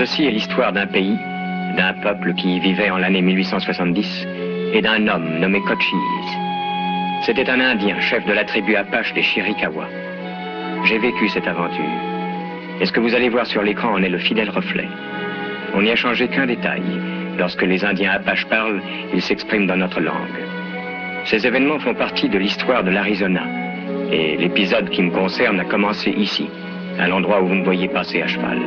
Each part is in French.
Ceci est l'histoire d'un pays, d'un peuple qui y vivait en l'année 1870 et d'un homme nommé Cochise. C'était un Indien, chef de la tribu Apache des Chiricahua. J'ai vécu cette aventure. Et ce que vous allez voir sur l'écran en est le fidèle reflet. On n'y a changé qu'un détail. Lorsque les Indiens Apaches parlent, ils s'expriment dans notre langue. Ces événements font partie de l'histoire de l'Arizona. Et l'épisode qui me concerne a commencé ici, à l'endroit où vous me voyez passer à cheval.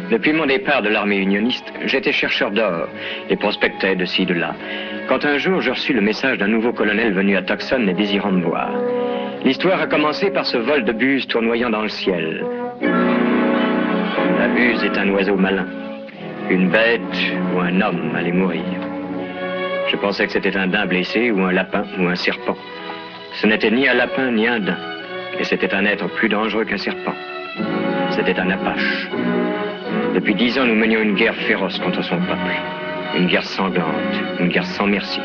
Depuis mon départ de l'armée unioniste, j'étais chercheur d'or et prospectais de ci, de là. Quand un jour, je reçus le message d'un nouveau colonel venu à Tucson et désirant me voir. L'histoire a commencé par ce vol de buse tournoyant dans le ciel. La buse est un oiseau malin. Une bête ou un homme allait mourir. Je pensais que c'était un daim blessé ou un lapin ou un serpent. Ce n'était ni un lapin ni un daim. Et c'était un être plus dangereux qu'un serpent. C'était un Apache. Depuis 10 ans, nous menions une guerre féroce contre son peuple. Une guerre sanglante, une guerre sans merci.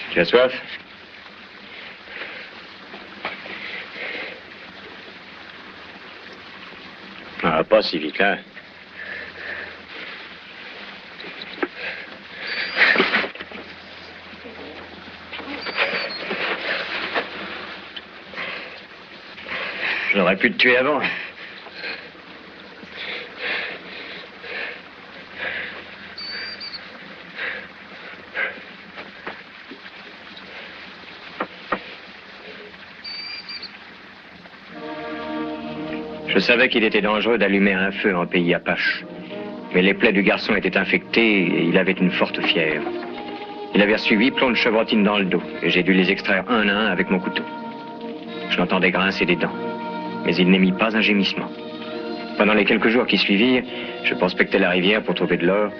Tu as soif? Ah, pas si vite, là. J'aurais pu te tuer avant. Je savais qu'il était dangereux d'allumer un feu en pays Apache. Mais les plaies du garçon étaient infectées et il avait une forte fièvre. Il avait reçu 8 plombs de chevrotine dans le dos et j'ai dû les extraire un à un avec mon couteau. Je l'entendais grincer des dents, mais il n'émit pas un gémissement. Pendant les quelques jours qui suivirent, je prospectais la rivière pour trouver de l'or,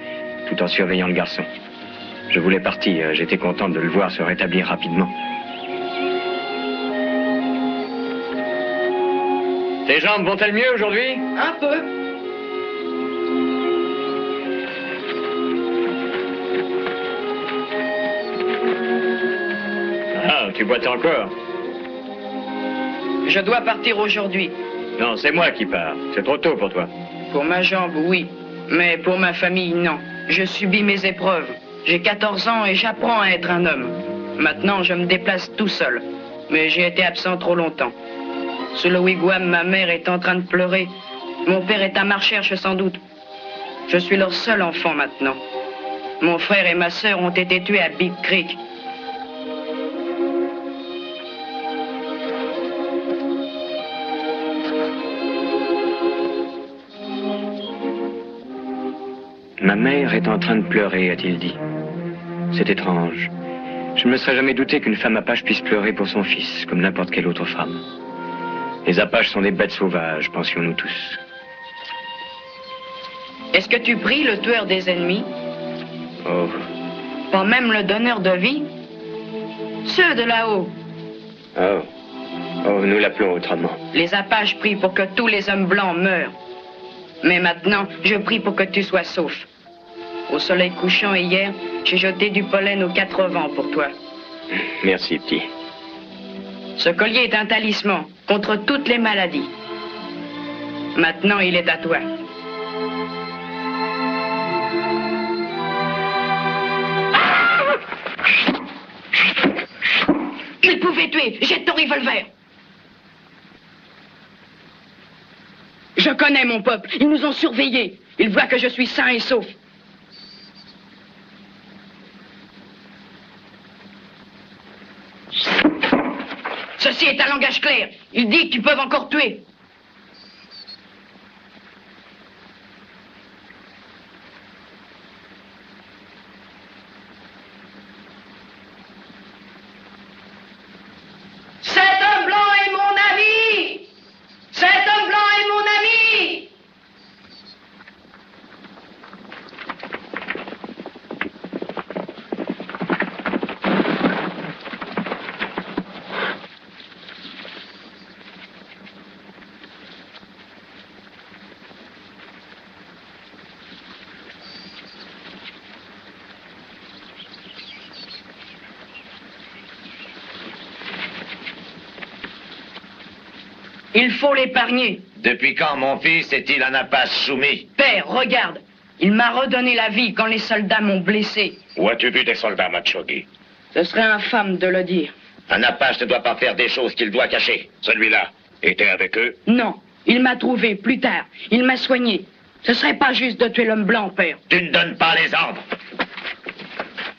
tout en surveillant le garçon. Je voulais partir, j'étais contente de le voir se rétablir rapidement. Tes jambes vont-elles mieux aujourd'hui? Un peu. Ah, tu boites encore? Je dois partir aujourd'hui. Non, c'est moi qui pars. C'est trop tôt pour toi. Pour ma jambe, oui. Mais pour ma famille, non. Je subis mes épreuves. J'ai 14 ans et j'apprends à être un homme. Maintenant, je me déplace tout seul. Mais j'ai été absent trop longtemps. Sous le wigwam, ma mère est en train de pleurer. Mon père est à ma recherche, sans doute. Je suis leur seul enfant maintenant. Mon frère et ma sœur ont été tués à Big Creek. Ma mère est en train de pleurer, a-t-il dit. C'est étrange. Je ne me serais jamais douté qu'une femme Apache puisse pleurer pour son fils, comme n'importe quelle autre femme. Les Apaches sont des bêtes sauvages, pensions-nous tous. Est-ce que tu pries le tueur des ennemis? Oh. Pas même le donneur de vie? Ceux de là-haut. Oh. Oh, nous l'appelons autrement. Les Apaches prient pour que tous les hommes blancs meurent. Mais maintenant, je prie pour que tu sois sauf. Au soleil couchant hier, j'ai jeté du pollen aux 4 vents pour toi. Merci, petit. Ce collier est un talisman contre toutes les maladies. Maintenant, il est à toi. Il pouvait tuer. Jette ton revolver. Je connais mon peuple. Ils nous ont surveillés. Ils voient que je suis sain et sauf. Ceci est un langage clair. Il dit qu'ils peuvent encore tuer. Il faut l'épargner. Depuis quand mon fils est-il un apache soumis? Père, regarde. Il m'a redonné la vie quand les soldats m'ont blessé. Où as-tu vu des soldats, Machogi? Ce serait infâme de le dire. Un apache ne doit pas faire des choses qu'il doit cacher. Celui-là était avec eux? Non, il m'a trouvé plus tard. Il m'a soigné. Ce serait pas juste de tuer l'homme blanc, père. Tu ne donnes pas les ordres.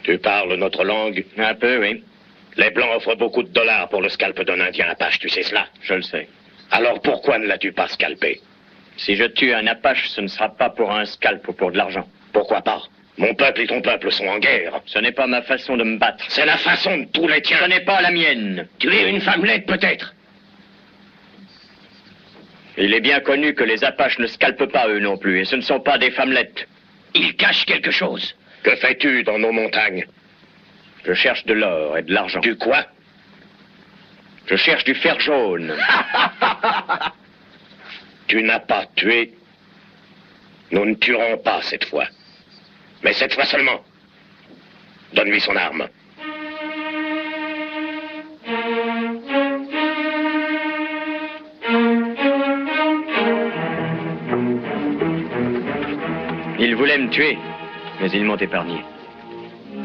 Tu parles notre langue? Un peu, oui. Les Blancs offrent beaucoup de dollars pour le scalp d'un Indien Apache, tu sais cela? Je le sais. Alors pourquoi ne l'as-tu pas scalpé? Si je tue un Apache, ce ne sera pas pour un scalp ou pour de l'argent. Pourquoi pas? Mon peuple et ton peuple sont en guerre. Ce n'est pas ma façon de me battre. C'est la façon de tous les tiens. Ce n'est pas la mienne. Tu es une femmelette, peut-être? Il est bien connu que les Apaches ne scalpent pas eux non plus, et ce ne sont pas des femmelettes. Ils cachent quelque chose. Que fais-tu dans nos montagnes? Je cherche de l'or et de l'argent. Du quoi? Je cherche du fer jaune. Tu n'as pas tué. Nous ne tuerons pas cette fois. Mais cette fois seulement. Donne-lui son arme. Ils voulaient me tuer, mais ils m'ont épargné.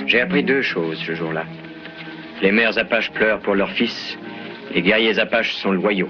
J'ai appris deux choses ce jour-là. Les mères Apaches pleurent pour leurs fils, les guerriers Apaches sont loyaux.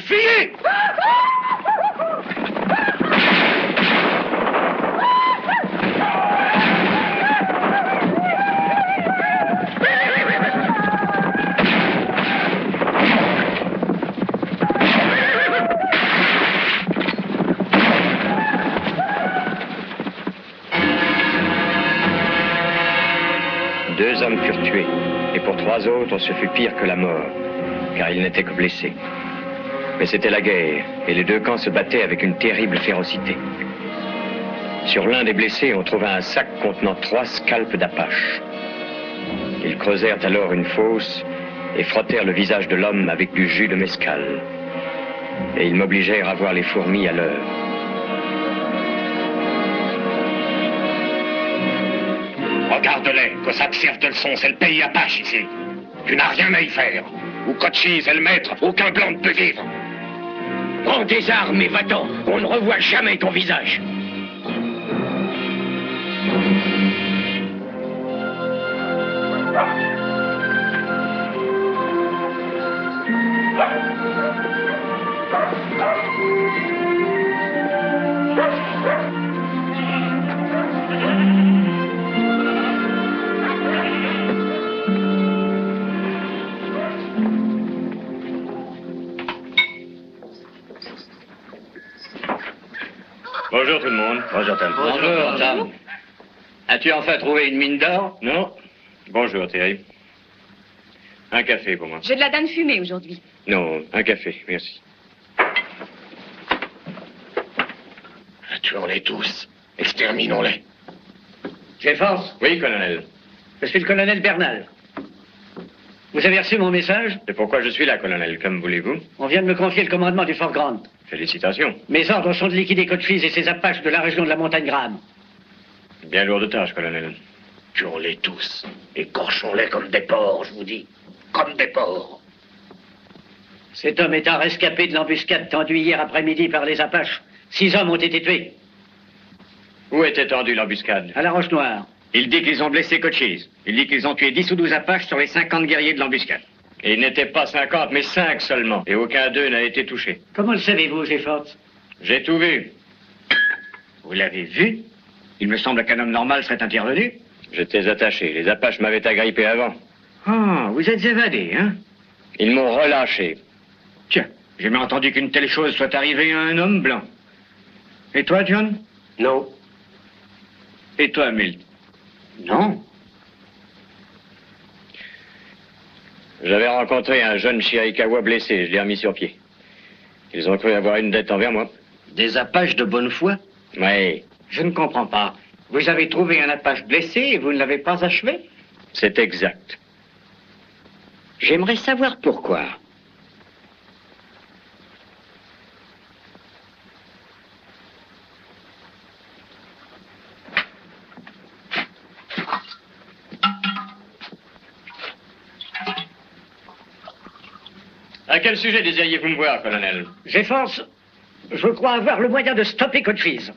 Fuyez! Deux hommes furent tués, et pour trois autres, ce fut pire que la mort, car ils n'étaient que blessés. Mais c'était la guerre, et les deux camps se battaient avec une terrible férocité. Sur l'un des blessés, on trouva un sac contenant 3 scalps d'Apache. Ils creusèrent alors une fosse et frottèrent le visage de l'homme avec du jus de mescal. Et ils m'obligèrent à voir les fourmis à l'heure. Regarde-les, que ça te serve de leçon, c'est le pays Apache ici. Tu n'as rien à y faire. Où Cochise est le maître, aucun blanc ne peut vivre. Prends tes armes et va-t'en, on ne revoit jamais ton visage. Bonjour tout le monde. Bonjour, Tom. Bonjour, Tom. As-tu enfin trouvé une mine d'or? Non. Bonjour Thierry. Un café pour moi. J'ai de la dinde fumée aujourd'hui. Non, un café, merci. Tuons-les tous. Exterminons-les. Chef-Force, Oui, colonel. je suis le colonel Bernal. Vous avez reçu mon message? C'est pourquoi je suis là, colonel, comme voulez-vous. On vient de me confier le commandement du Fort Grant. Félicitations. Mes ordres sont de liquider Cochise et ses Apaches de la région de la montagne Graham. Bien lourde tâche, colonel. Tuons-les tous. Écorchons-les comme des porcs, je vous dis. Comme des porcs. Cet homme est un rescapé de l'embuscade tendue hier après-midi par les Apaches. 6 hommes ont été tués. Où était tendue l'embuscade? À la Roche-Noire. Il dit qu'ils ont blessé Cochise. Il dit qu'ils ont tué 10 ou 12 Apaches sur les 50 guerriers de l'embuscade. Et ils n'étaient pas 50, mais 5 seulement. Et aucun d'eux n'a été touché. Comment le savez-vous, Jefford? J'ai tout vu. Vous l'avez vu? Il me semble qu'un homme normal serait intervenu. J'étais attaché. Les Apaches m'avaient agrippé avant. Ah, vous êtes évadé, hein? Ils m'ont relâché. Tiens, j'ai jamais entendu qu'une telle chose soit arrivée à un homme blanc. Et toi, John? Non. Et toi, Milt? Non. J'avais rencontré un jeune Chiricahua blessé. Je l'ai remis sur pied. Ils ont cru avoir une dette envers moi. Des Apaches de bonne foi? Oui. Je ne comprends pas. Vous avez trouvé un Apache blessé et vous ne l'avez pas achevé? C'est exact. J'aimerais savoir pourquoi. À quel sujet désiriez-vous me voir, colonel? Jefford, je crois avoir le moyen de stopper Cochise.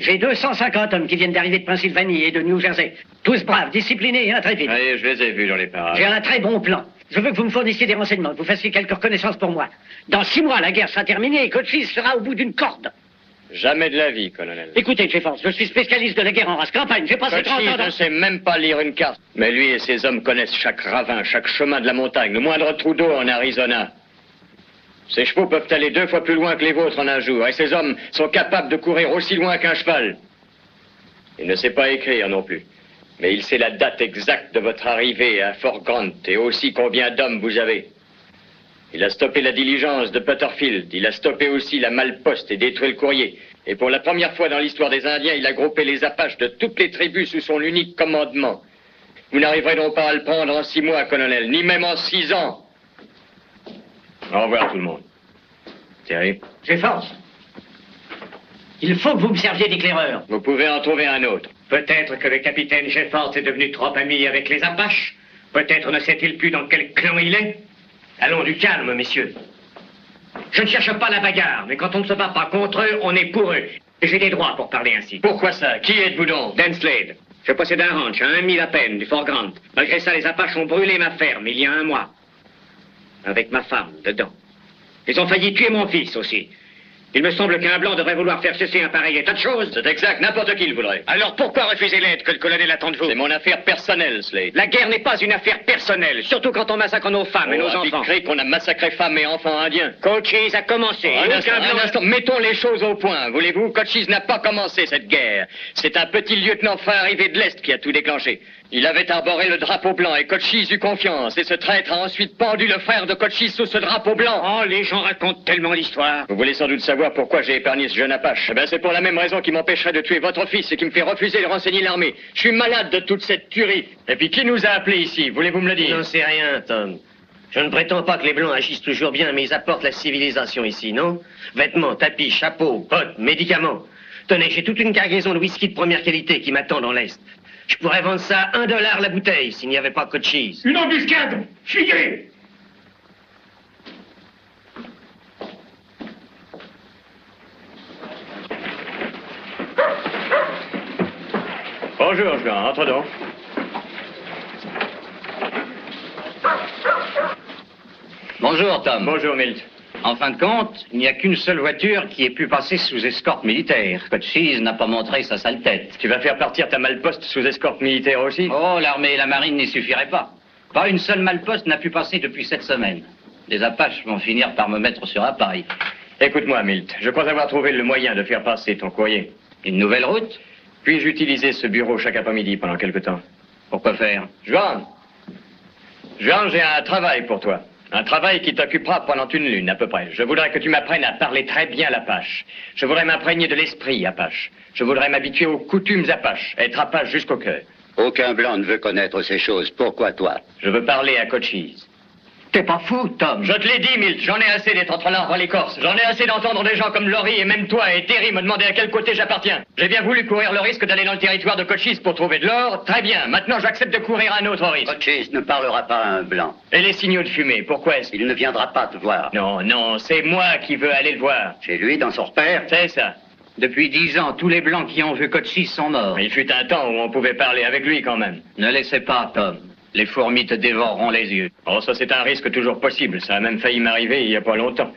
J'ai 250 hommes qui viennent d'arriver de Pennsylvanie et de New Jersey. Tous braves, disciplinés et intrépides. Oui, je les ai vus dans les parages. J'ai un très bon plan. Je veux que vous me fournissiez des renseignements, que vous fassiez quelques reconnaissances pour moi. Dans 6 mois, la guerre sera terminée et Cochise sera au bout d'une corde. Jamais de la vie, colonel. Écoutez, Jefford, je suis spécialiste de la guerre en race campagne. J'ai passé 30 ans Cochise dans... ne sait même pas lire une carte. Mais lui et ses hommes connaissent chaque ravin, chaque chemin de la montagne, le moindre trou d'eau en Arizona. Ces chevaux peuvent aller 2 fois plus loin que les vôtres en un jour, et ces hommes sont capables de courir aussi loin qu'un cheval. Il ne sait pas écrire non plus, mais il sait la date exacte de votre arrivée à Fort Grant et aussi combien d'hommes vous avez. Il a stoppé la diligence de Butterfield, il a stoppé aussi la malle-poste et détruit le courrier. Et pour la première fois dans l'histoire des Indiens, il a groupé les Apaches de toutes les tribus sous son unique commandement. Vous n'arriverez donc pas à le prendre en 6 mois, colonel, ni même en 6 ans. Au revoir tout le monde. Terry? Jefford, il faut que vous me serviez d'éclaireur. Vous pouvez en trouver un autre. Peut-être que le capitaine Jefford est devenu trop ami avec les Apaches. Peut-être ne sait-il plus dans quel clan il est. Allons, du calme, messieurs. Je ne cherche pas la bagarre, mais quand on ne se bat pas contre eux, on est pour eux. Et j'ai des droits pour parler ainsi. Pourquoi ça? Qui êtes-vous donc? Dan Slade. Je possède un ranch à 1 mille à peine du Fort Grant. Malgré ça, les Apaches ont brûlé ma ferme il y a 1 mois. Avec ma femme dedans. Ils ont failli tuer mon fils aussi. Il me semble qu'un blanc devrait vouloir faire cesser un pareil état de choses. C'est exact, n'importe qui le voudrait. Alors pourquoi refuser l'aide que le colonel attend de vous? C'est mon affaire personnelle, Slade. La guerre n'est pas une affaire personnelle, surtout quand on massacre nos femmes et nos enfants. On qu'on a massacré femmes et enfants indiens. Cochise a commencé. Un instant, mettons les choses au point, voulez-vous? Cochise n'a pas commencé cette guerre. C'est un petit lieutenant fin arrivé de l'Est qui a tout déclenché. Il avait arboré le drapeau blanc et Cochise eut confiance. Et ce traître a ensuite pendu le frère de Cochise sous ce drapeau blanc. Oh, les gens racontent tellement l'histoire. Vous voulez sans doute savoir pourquoi j'ai épargné ce jeune Apache. Eh bien, c'est pour la même raison qui m'empêcherait de tuer votre fils et qui me fait refuser de renseigner l'armée. Je suis malade de toute cette tuerie. Et puis, qui nous a appelés ici? Voulez-vous me le dire? Je n'en sais rien, Tom. Je ne prétends pas que les Blancs agissent toujours bien, mais ils apportent la civilisation ici, non? Vêtements, tapis, chapeaux, bottes, médicaments. Tenez, j'ai toute une cargaison de whisky de première qualité qui m'attend dans l'Est. Je pourrais vendre ça à $1 la bouteille s'il n'y avait pas Cochise. Une embuscade! Fuyez! Bonjour, Juan, entre donc. Bonjour, Tom. Bonjour, Milt. En fin de compte, il n'y a qu'une seule voiture qui ait pu passer sous escorte militaire. Cochise n'a pas montré sa sale tête. Tu vas faire partir ta malle-poste sous escorte militaire aussi? Oh, l'armée et la marine n'y suffiraient pas. Pas une seule malle-poste n'a pu passer depuis 7 semaines. Les Apaches vont finir par me mettre sur appareil. Écoute-moi, Milt. Je crois avoir trouvé le moyen de faire passer ton courrier. Une nouvelle route? Puis-je utiliser ce bureau chaque après-midi pendant quelque temps? Pourquoi faire? Juan, j'ai un travail pour toi. Un travail qui t'occupera pendant 1 lune, à peu près. Je voudrais que tu m'apprennes à parler très bien l'Apache. Je voudrais m'imprégner de l'esprit Apache. Je voudrais m'habituer aux coutumes Apache, être Apache jusqu'au cœur. Aucun blanc ne veut connaître ces choses. Pourquoi toi? Je veux parler à Cochise. T'es pas fou, Tom? Je te l'ai dit, Milt, j'en ai assez d'être entre l'arbre et l'écorce. J'en ai assez d'entendre des gens comme Laurie et même toi et Terry me demander à quel côté j'appartiens. J'ai bien voulu courir le risque d'aller dans le territoire de Cochise pour trouver de l'or. Très bien, maintenant j'accepte de courir un autre risque. Cochise ne parlera pas à un blanc. Et les signaux de fumée, pourquoi est-ce Il ne viendra pas te voir. Non, c'est moi qui veux aller le voir. Chez lui, dans son repère. C'est ça. Depuis 10 ans, tous les blancs qui ont vu Cochise sont morts. Il fut un temps où on pouvait parler avec lui quand même. Ne laissez pas, Tom. Les fourmis te dévoreront les yeux. Oh, ça c'est un risque toujours possible. Ça a même failli m'arriver il y a pas longtemps.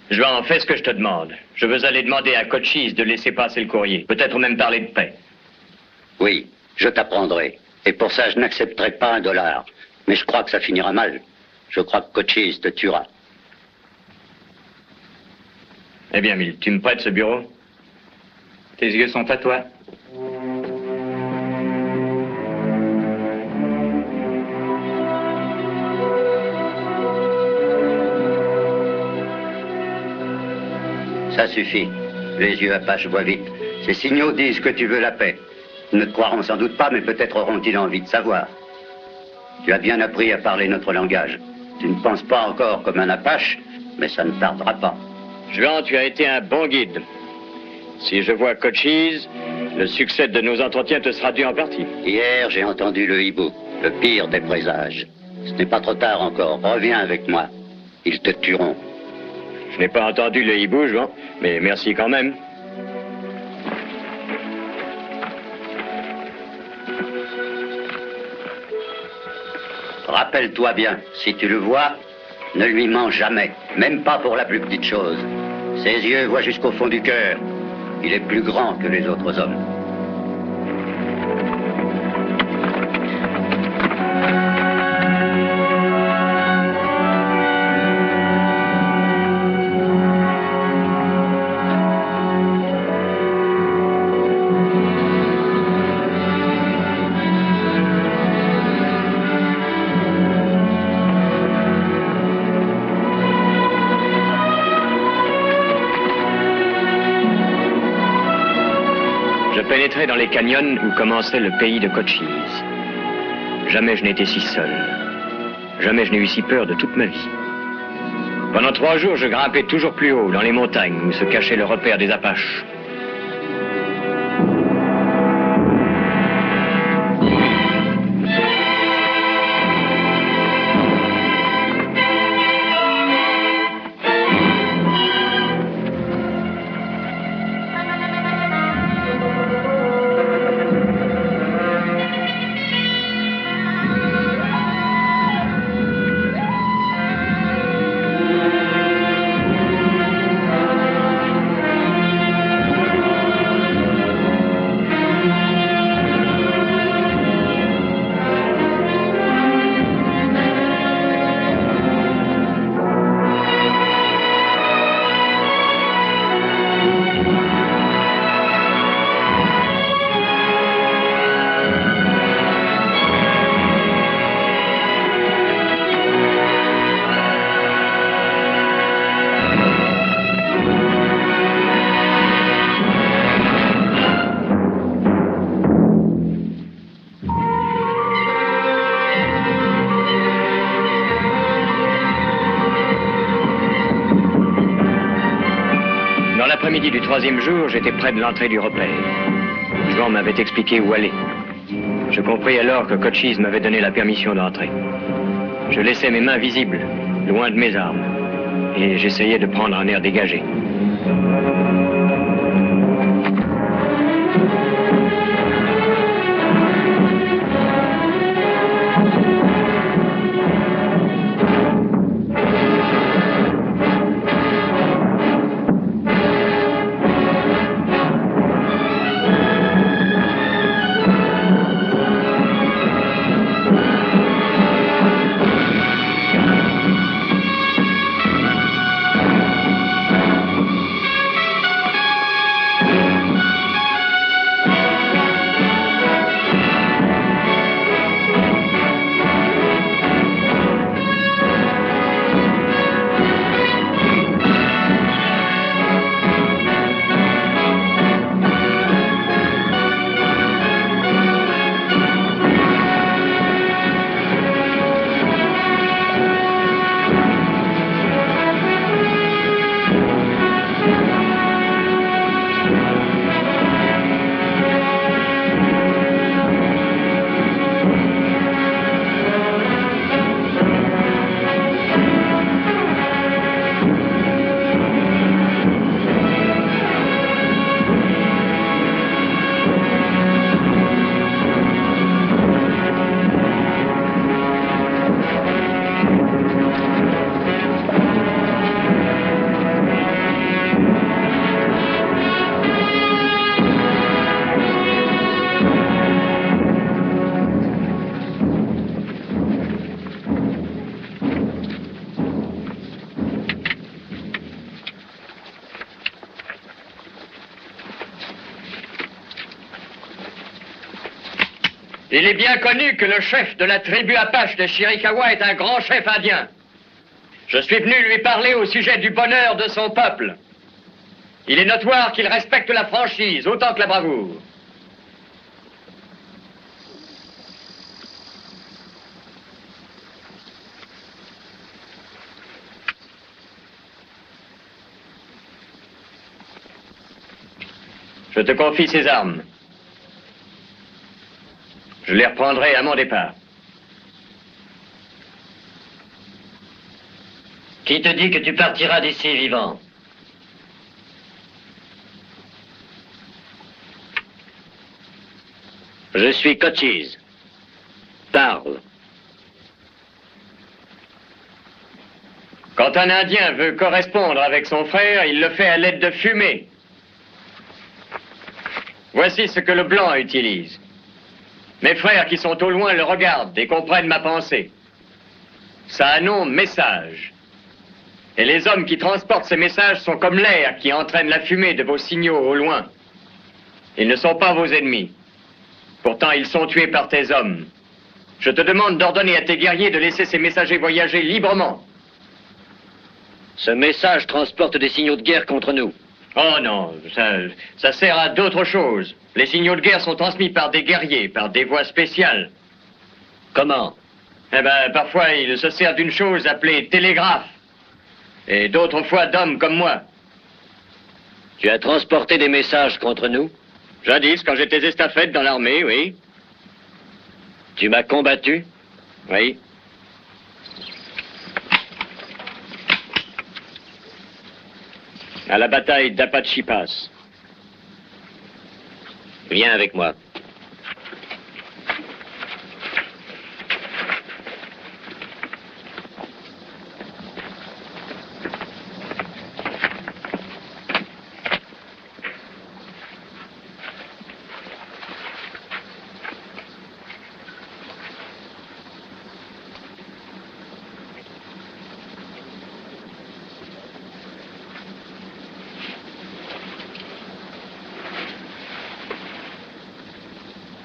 Juan, fais ce que je te demande. Je veux aller demander à Cochise de laisser passer le courrier. Peut-être même parler de paix. Oui, je t'apprendrai. Et pour ça, je n'accepterai pas $1. Mais je crois que ça finira mal. Je crois que Cochise te tuera. Eh bien, Milt, tu me prêtes ce bureau? Tes yeux sont à toi. Ça suffit. Les yeux apaches voient vite. Ces signaux disent que tu veux la paix. Ils ne te croiront sans doute pas, mais peut-être auront-ils envie de savoir. Tu as bien appris à parler notre langage. Tu ne penses pas encore comme un apache, mais ça ne tardera pas. Juan, tu as été un bon guide. Si je vois Cochise, le succès de nos entretiens te sera dû en partie. Hier, j'ai entendu le hibou, le pire des présages. Ce n'est pas trop tard encore. Reviens avec moi. Ils te tueront. Je n'ai pas entendu le hibou, Juan, mais merci quand même. Rappelle-toi bien, si tu le vois, ne lui mens jamais, même pas pour la plus petite chose. Ses yeux voient jusqu'au fond du cœur. Il est plus grand que les autres hommes. Je pénétrais dans les canyons où commençait le pays de Cochise. Jamais je n'étais si seul. Jamais je n'ai eu si peur de toute ma vie. Pendant 3 jours, je grimpais toujours plus haut dans les montagnes où se cachait le repère des Apaches. L'après-midi du 3e jour, j'étais près de l'entrée du repère. Juan m'avait expliqué où aller. Je compris alors que Cochise m'avait donné la permission d'entrer. Je laissais mes mains visibles, loin de mes armes, et j'essayais de prendre un air dégagé. Il est bien connu que le chef de la tribu Apache de Chiricahua est un grand chef indien. Je suis venu lui parler au sujet du bonheur de son peuple. Il est notoire qu'il respecte la franchise autant que la bravoure. Je te confie ces armes. Je les reprendrai à mon départ. Qui te dit que tu partiras d'ici vivant? Je suis Cochise. Parle. Quand un Indien veut correspondre avec son frère, il le fait à l'aide de fumée. Voici ce que le blanc utilise. Mes frères qui sont au loin le regardent et comprennent ma pensée. Ça a un nom message. Et les hommes qui transportent ces messages sont comme l'air qui entraîne la fumée de vos signaux au loin. Ils ne sont pas vos ennemis. Pourtant, ils sont tués par tes hommes. Je te demande d'ordonner à tes guerriers de laisser ces messagers voyager librement. Ce message transporte des signaux de guerre contre nous. Oh non, ça sert à d'autres choses. Les signaux de guerre sont transmis par des guerriers, par des voies spéciales. Comment? Eh bien, parfois, ils se servent d'une chose appelée télégraphe. Et d'autres fois d'hommes comme moi. Tu as transporté des messages contre nous? Jadis, quand j'étais estafette dans l'armée, oui. Tu m'as combattu? Oui. À la bataille d'Apache Pass. Viens avec moi.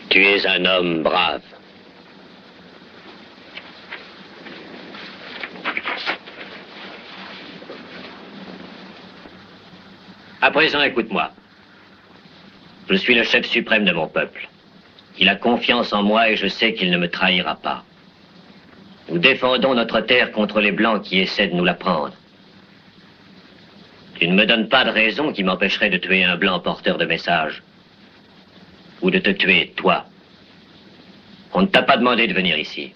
Tu es un homme brave. À présent, écoute-moi. Je suis le chef suprême de mon peuple. Il a confiance en moi et je sais qu'il ne me trahira pas. Nous défendons notre terre contre les Blancs qui essaient de nous la prendre. Tu ne me donnes pas de raison qui m'empêcherait de tuer un Blanc porteur de messages. Ou de te tuer, toi. On ne t'a pas demandé de venir ici.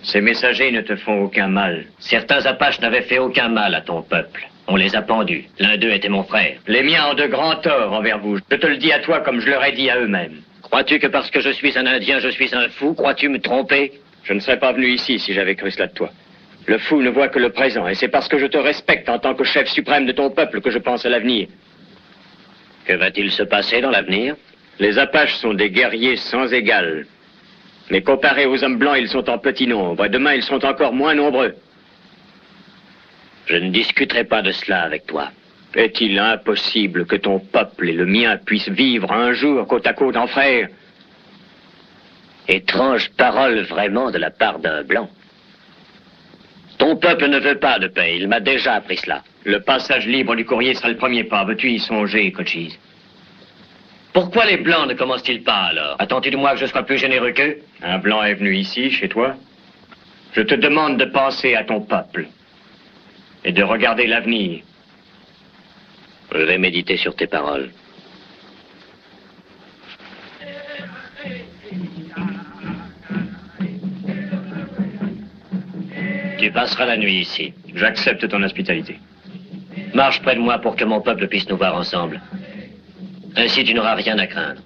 Ces messagers ne te font aucun mal. Certains Apaches n'avaient fait aucun mal à ton peuple. On les a pendus. L'un d'eux était mon frère. Les miens ont de grands torts envers vous. Je te le dis à toi comme je leur ai dit à eux-mêmes. Crois-tu que parce que je suis un Indien, je suis un fou? Crois-tu me tromper? Je ne serais pas venu ici si j'avais cru cela de toi. Le fou ne voit que le présent, et c'est parce que je te respecte en tant que chef suprême de ton peuple que je pense à l'avenir. Que va-t-il se passer dans l'avenir? Les Apaches sont des guerriers sans égal. Mais comparés aux hommes blancs, ils sont en petit nombre, et demain, ils seront encore moins nombreux. Je ne discuterai pas de cela avec toi. Est-il impossible que ton peuple et le mien puissent vivre un jour côte à côte en frères? Étrange parole vraiment de la part d'un blanc. Ton peuple ne veut pas de paix, il m'a déjà appris cela. Le passage libre du courrier sera le premier pas. Veux-tu y songer, Cochise? Pourquoi les Blancs ne commencent-ils pas, alors? Attends-tu de moi que je sois plus généreux qu'eux? Un Blanc est venu ici, chez toi. Je te demande de penser à ton peuple et de regarder l'avenir. Je vais méditer sur tes paroles. Tu passeras la nuit ici. J'accepte ton hospitalité. Marche près de moi pour que mon peuple puisse nous voir ensemble. Ainsi, tu n'auras rien à craindre.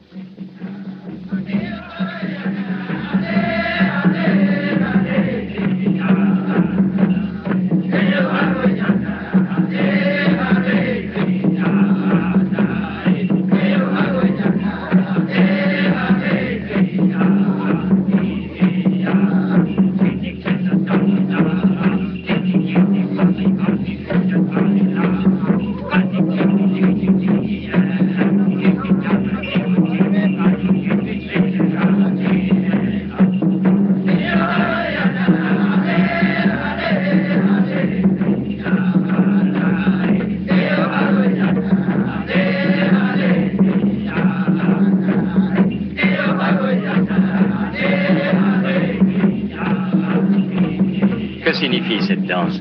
cette danse?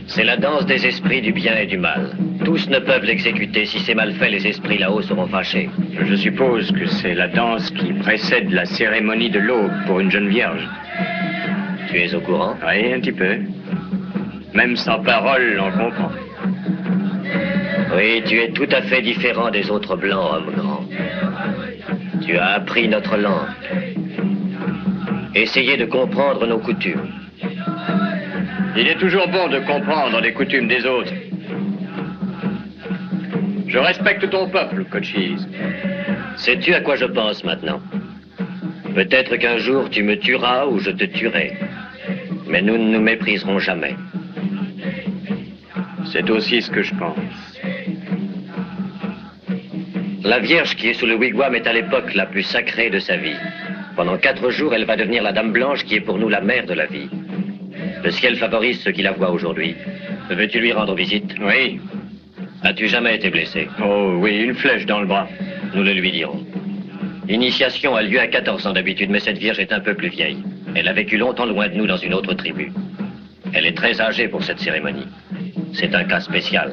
C'est la danse des esprits du bien et du mal. Tous ne peuvent l'exécuter. Si c'est mal fait, les esprits là-haut seront fâchés. Je suppose que c'est la danse qui précède la cérémonie de l'aube pour une jeune vierge. Tu es au courant? Oui, un petit peu. Même sans parole, on comprend. Oui, tu es tout à fait différent des autres blancs, homme grand. Tu as appris notre langue. Essayez de comprendre nos coutumes. Il est toujours bon de comprendre les coutumes des autres. Je respecte ton peuple, Cochise. Sais-tu à quoi je pense maintenant? Peut-être qu'un jour tu me tueras ou je te tuerai. Mais nous ne nous mépriserons jamais. C'est aussi ce que je pense. La Vierge qui est sous le wigwam est à l'époque la plus sacrée de sa vie. Pendant 4 jours, elle va devenir la Dame Blanche qui est pour nous la mère de la vie. Le ciel favorise ceux qui la voient aujourd'hui. Veux-tu lui rendre visite? Oui. As-tu jamais été blessé? Oh oui, une flèche dans le bras. Nous le lui dirons. L'initiation a lieu à 14 ans d'habitude, mais cette Vierge est un peu plus vieille. Elle a vécu longtemps loin de nous dans une autre tribu. Elle est très âgée pour cette cérémonie. C'est un cas spécial.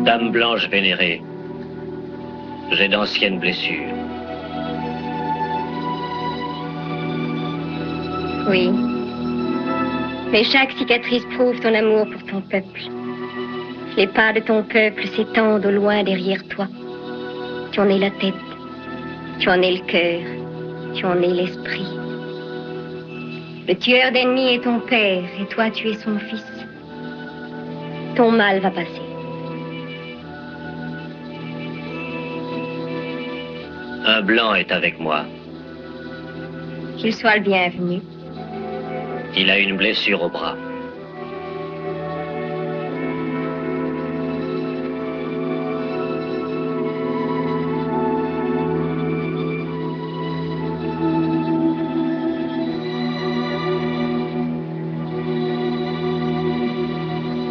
Dame Blanche vénérée, j'ai d'anciennes blessures. Oui. Mais chaque cicatrice prouve ton amour pour ton peuple. Les pas de ton peuple s'étendent au loin derrière toi. Tu en es la tête, tu en es le cœur, tu en es l'esprit. Le tueur d'ennemis est ton père et toi tu es son fils. Ton mal va passer. Un blanc est avec moi. Qu'il soit le bienvenu. Il a une blessure au bras.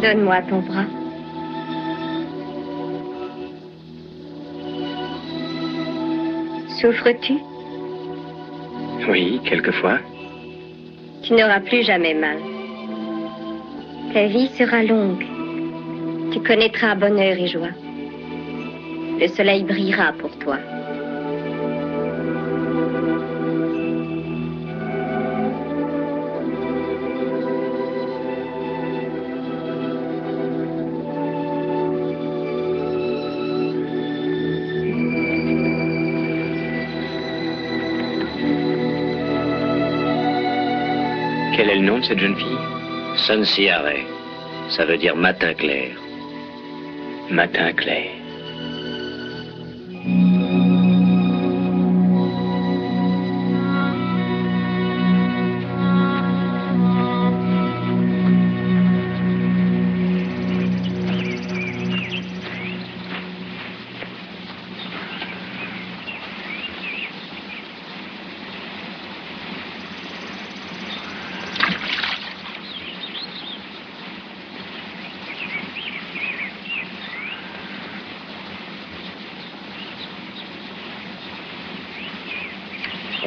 Donne-moi ton bras. Souffres-tu? Oui, quelquefois. Tu n'auras plus jamais mal. Ta vie sera longue. Tu connaîtras bonheur et joie. Le soleil brillera pour toi. Quel est le nom de cette jeune fille? Sunsiare. Ça veut dire matin clair. Matin clair.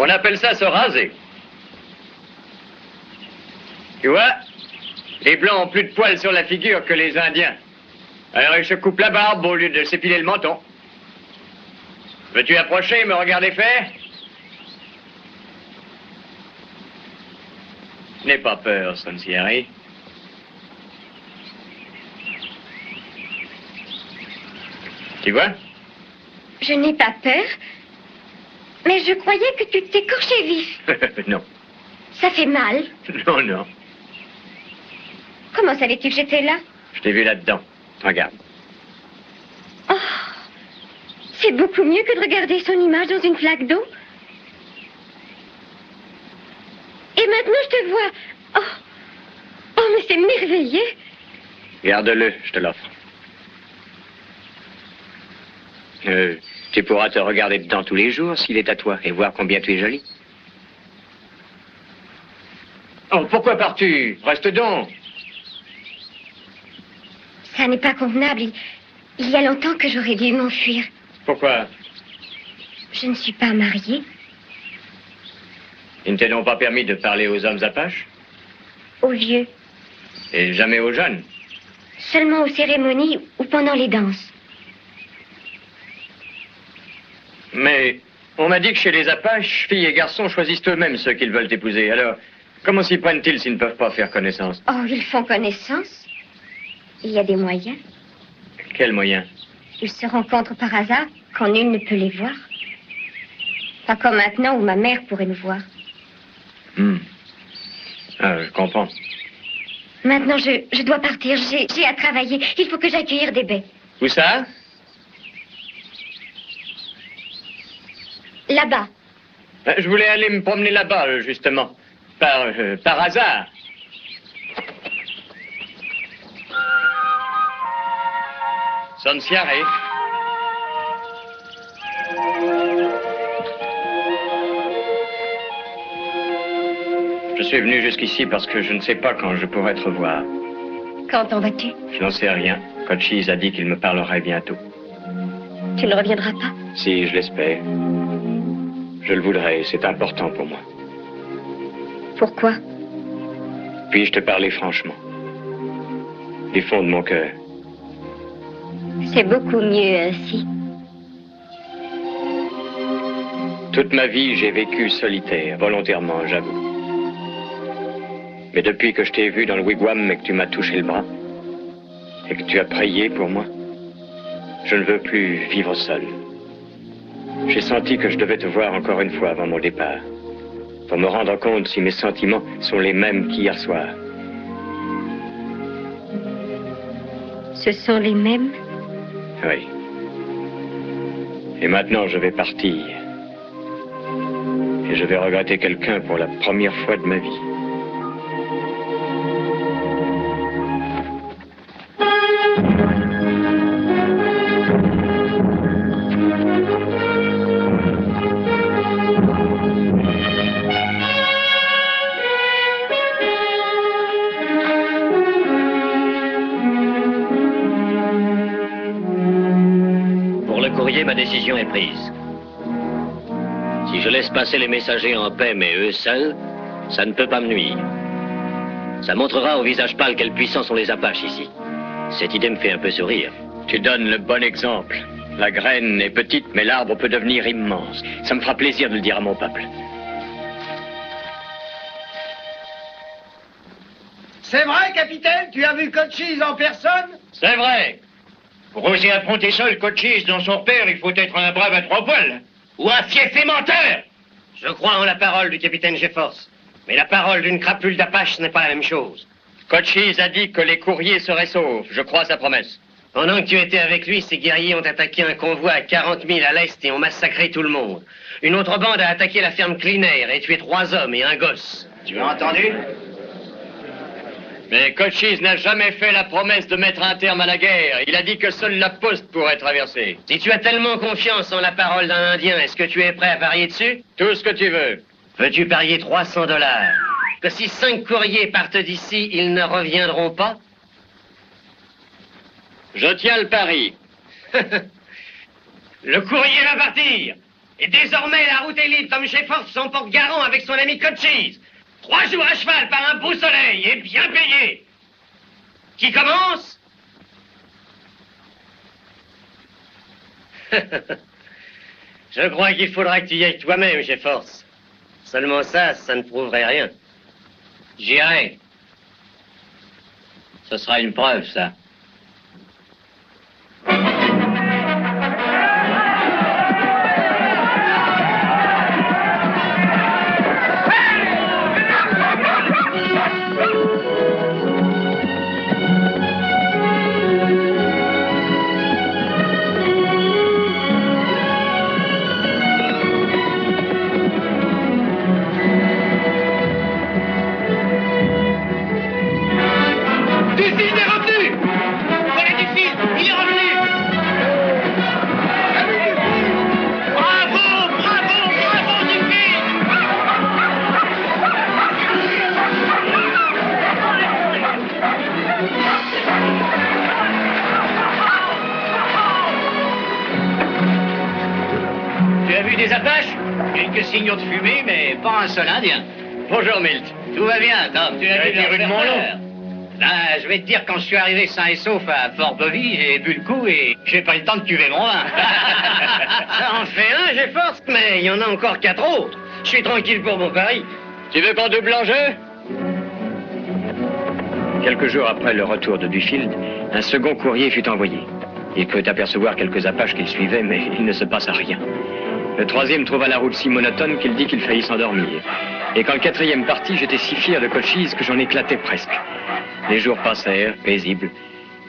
On appelle ça se raser. Tu vois, les Blancs ont plus de poils sur la figure que les Indiens. Alors ils se coupent la barbe au lieu de s'épiler le menton. Veux-tu approcher et me regarder faire? N'aie pas peur, Sunsiare. Tu vois? Je n'ai pas peur, mais je croyais que tu t'écorchais vif. Non. Ça fait mal. Non, non. Comment savais-tu que j'étais là? Je t'ai vu là-dedans. Regarde. Oh, c'est beaucoup mieux que de regarder son image dans une flaque d'eau. Et maintenant, je te vois. Oh, mais c'est merveilleux. Garde-le, je te l'offre. Tu pourras te regarder dedans tous les jours s'il est à toi et voir combien tu es jolie. Oh, pourquoi pars-tu? Reste donc. Ça n'est pas convenable. Il y a longtemps que j'aurais dû m'enfuir. Pourquoi? Je ne suis pas mariée. Ils ne t'ont pas permis de parler aux hommes apaches? Aux vieux. Et jamais aux jeunes? Seulement aux cérémonies ou pendant les danses. Mais on m'a dit que chez les Apaches, filles et garçons choisissent eux-mêmes ceux qu'ils veulent épouser. Alors, comment s'y prennent-ils s'ils ne peuvent pas faire connaissance? Oh, ils font connaissance. Il y a des moyens. Quels moyens? Ils se rencontrent par hasard quand nul ne peut les voir. Pas comme maintenant où ma mère pourrait nous voir. Ah, je comprends. Maintenant, je dois partir. J'ai à travailler. Il faut que j'aille cueillir des baies. Où ça? Là-bas. Je voulais aller me promener là-bas, justement. Par hasard. Son Siare. Je suis venu jusqu'ici parce que je ne sais pas quand je pourrai te revoir. Quand en vas-tu? Je n'en sais rien. Cochise a dit qu'il me parlerait bientôt. Tu ne reviendras pas? Si, je l'espère. Je le voudrais, c'est important pour moi. Pourquoi? Puis-je te parler franchement? Du fond de mon cœur. C'est beaucoup mieux ainsi. Toute ma vie, j'ai vécu solitaire, volontairement, j'avoue. Mais depuis que je t'ai vu dans le wigwam et que tu m'as touché le bras, et que tu as prié pour moi, je ne veux plus vivre seul. J'ai senti que je devais te voir encore une fois avant mon départ, pour me rendre compte si mes sentiments sont les mêmes qu'hier soir. Ce sont les mêmes? Oui. Et maintenant, je vais partir. Et je vais regretter quelqu'un pour la première fois de ma vie. Ma décision est prise. Si je laisse passer les messagers en paix, mais eux seuls, ça ne peut pas me nuire. Ça montrera au visage pâle quels puissants sont les Apaches ici. Cette idée me fait un peu sourire. Tu donnes le bon exemple. La graine est petite, mais l'arbre peut devenir immense. Ça me fera plaisir de le dire à mon peuple. C'est vrai, capitaine? Tu as vu Cochise en personne? C'est vrai. Pour oser affronter seul Cochise dans son repère, il faut être un brave à trois poils. Ou un fief et menteur. Je crois en la parole du capitaine GeForce. Mais la parole d'une crapule d'Apache, ce n'est pas la même chose. Cochise a dit que les courriers seraient saufs. Je crois à sa promesse. Pendant que tu étais avec lui, ces guerriers ont attaqué un convoi à 40 000 à l'est et ont massacré tout le monde. Une autre bande a attaqué la ferme Clinaire et tué 3 hommes et un gosse. Tu as entendu? Mais Cochise n'a jamais fait la promesse de mettre un terme à la guerre. Il a dit que seule la poste pourrait traverser. Si tu as tellement confiance en la parole d'un Indien, est-ce que tu es prêt à parier dessus? Tout ce que tu veux. Veux-tu parier $300? Que si 5 courriers partent d'ici, ils ne reviendront pas? Je tiens le pari. Le courrier va partir. Et désormais, la route est libre comme GeForce son porte-garant avec son ami Cochise. 3 jours à cheval par un beau soleil et bien payé. Qui commence? Je crois qu'il faudra que tu y ailles toi-même, GeForce. Seulement ça ne prouverait rien. J'irai. Ce sera une preuve, ça. Décide est retenu! Apaches? Quelques signaux de fumée, mais pas un seul Indien. Bonjour, Milt. Tout va bien, Tom. Tu as dû leur faire peur. Ben, je vais te dire, quand je suis arrivé sain et sauf à Fort-Bovy, j'ai bu le coup et j'ai pas eu le temps de cuver mon vin. Ça en fait un, j'ai force, mais il y en a encore 4 autres. Je suis tranquille pour mon pari. Tu veux qu'on double l'enjeu? Quelques jours après le retour de Duffield, un second courrier fut envoyé. Il crut apercevoir quelques Apaches qu'il suivait, mais il ne se passa rien. Le troisième trouva la route si monotone qu'il dit qu'il faillit s'endormir. Et quand le quatrième partit, j'étais si fier de Cochise que j'en éclatais presque. Les jours passèrent, paisibles.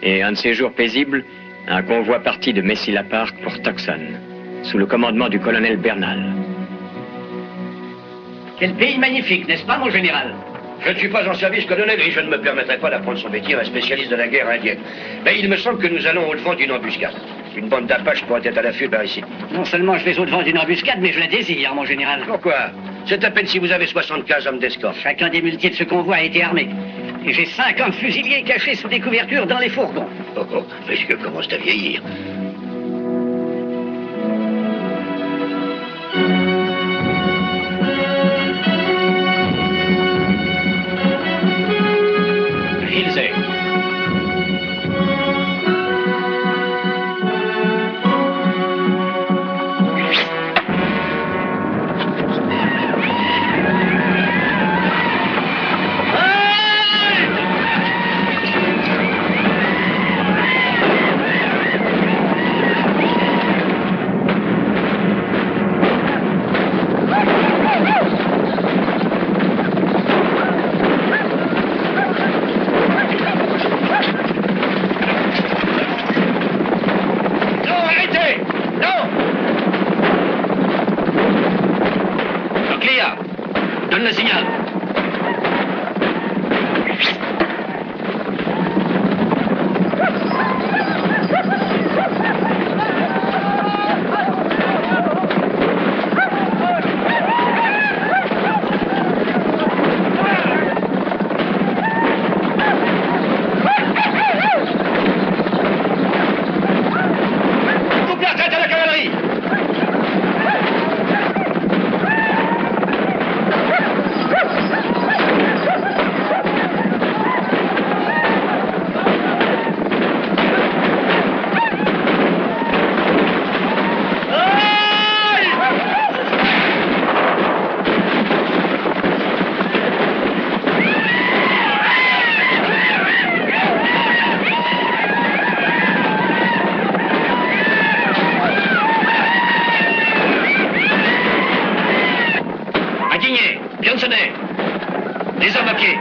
Et un de ces jours paisibles, un convoi partit de Messila Park pour Tucson, sous le commandement du colonel Bernal. Quel pays magnifique, n'est-ce pas, mon général? Je ne suis pas en service, colonel, et je ne me permettrai pas d'apprendre son métier à un spécialiste de la guerre indienne. Mais il me semble que nous allons au-devant d'une embuscade. Une bande d'Apaches pourrait être à l'affût par ici. Non seulement je vais au-devant d'une embuscade, mais je la désire, mon général. Pourquoi? C'est à peine si vous avez 75 hommes d'escorte. Chacun des muletiers de ce convoi a été armé. Et j'ai 50 fusiliers cachés sous des couvertures dans les fourgons. Oh, oh, monsieur commence à vieillir. Ilsey. Donne le signal. Coupe la tête à la cavalerie. Johnsonet, les hommes à pied.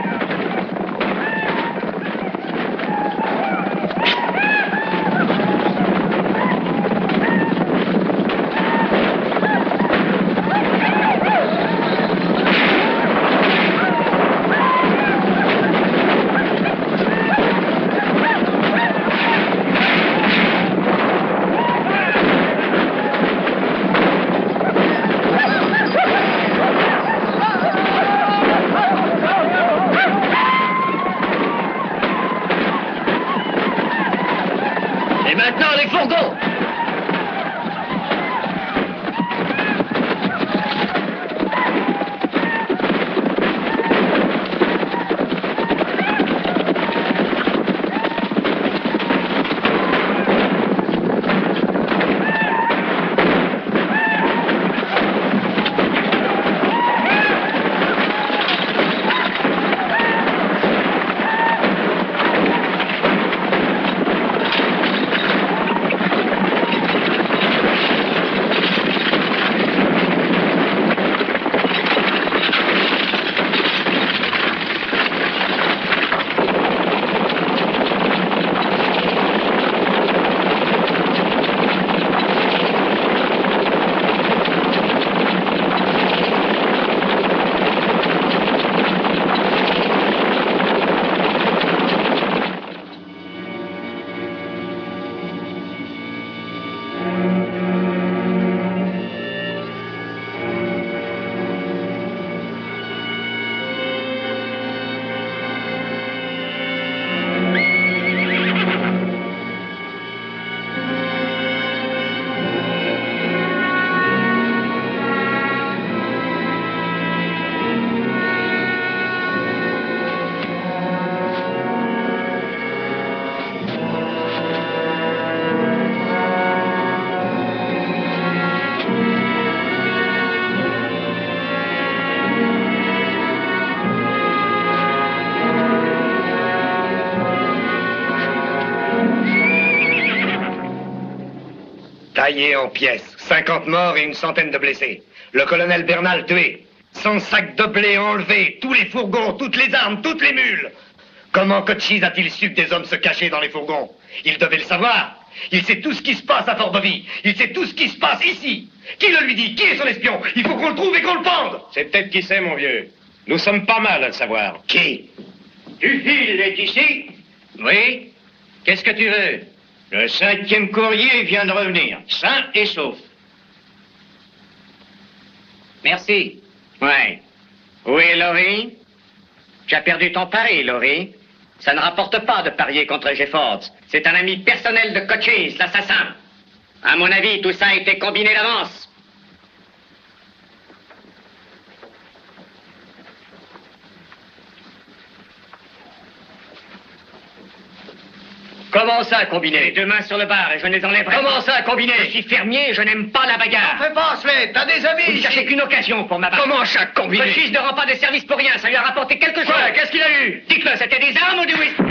taillé en pièces, 50 morts et une centaine de blessés. Le colonel Bernal tué, 100 sacs de blé enlevés, tous les fourgons, toutes les armes, toutes les mules. Comment Cochise a-t-il su que des hommes se cachaient dans les fourgons? Il devait le savoir. Il sait tout ce qui se passe à Fort-Bovy. Il sait tout ce qui se passe ici. Qui le lui dit? Qui est son espion? Il faut qu'on le trouve et qu'on le pende. C'est peut-être qui c'est, mon vieux. Nous sommes pas mal à le savoir. Qui? Dufil est ici? Oui? Qu'est-ce que tu veux? Le 5e courrier vient de revenir, sain et sauf. Merci. Ouais. Où est Laurie? Tu as perdu ton pari, Laurie. Ça ne rapporte pas de parier contre Jeffords. C'est un ami personnel de Cochise, l'assassin. À mon avis, tout ça a été combiné d'avance. Comment ça, combiné? J'ai deux mains sur le bar et je ne les enlèverai pas. Comment ça, combiné? Je suis fermier et je n'aime pas la bagarre. Fais pas, Slade, t'as des amis Vous ne ici. cherchez qu'une occasion pour m'abattre. Comment ça, combiné? Cochise ne rend pas de service pour rien, ça lui a rapporté quelque chose. Ouais, qu'est-ce qu'il a eu? Dites-le, c'était des armes ou du whisky?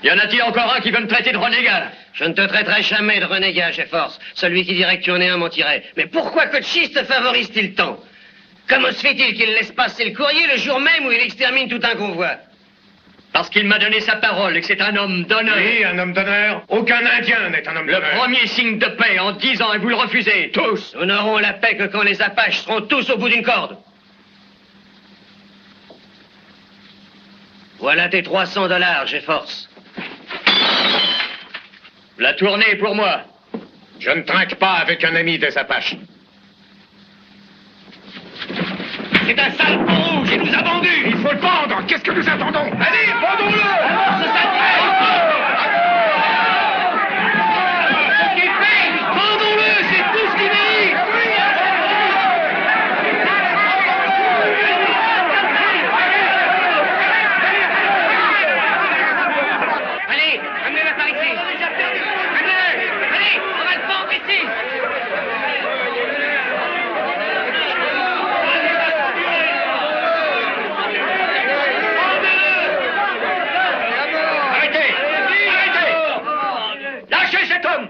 Y en a-t-il encore un qui veut me traiter de renégat? Je ne te traiterai jamais de renégat, Jeffords. Celui qui dirait que tu en es un mentirait. Mais pourquoi Cochise te favorise-t-il tant? Comment se fait-il qu'il laisse passer le courrier le jour même où il extermine tout un convoi? Parce qu'il m'a donné sa parole et que c'est un homme d'honneur. Oui, un homme d'honneur. Aucun Indien n'est un homme Le d'honneur. premier signe de paix en 10 ans et vous le refusez, tous. Nous n'aurons la paix que quand les Apaches seront tous au bout d'une corde. Voilà tes $300, Jeffords. La tournée est pour moi. Je ne trinque pas avec un ami des Apaches. C'est un sale peau rouge, il nous a vendus. Il faut le pendre. Qu'est-ce que nous attendons? Allez, pendons-le! Vendons-le, c'est tout ce qu'il mérite. Allez, amenez-le par ici. Allez, on va le pendre ici. Arrêtez! Arrêtez! Lâchez cet homme!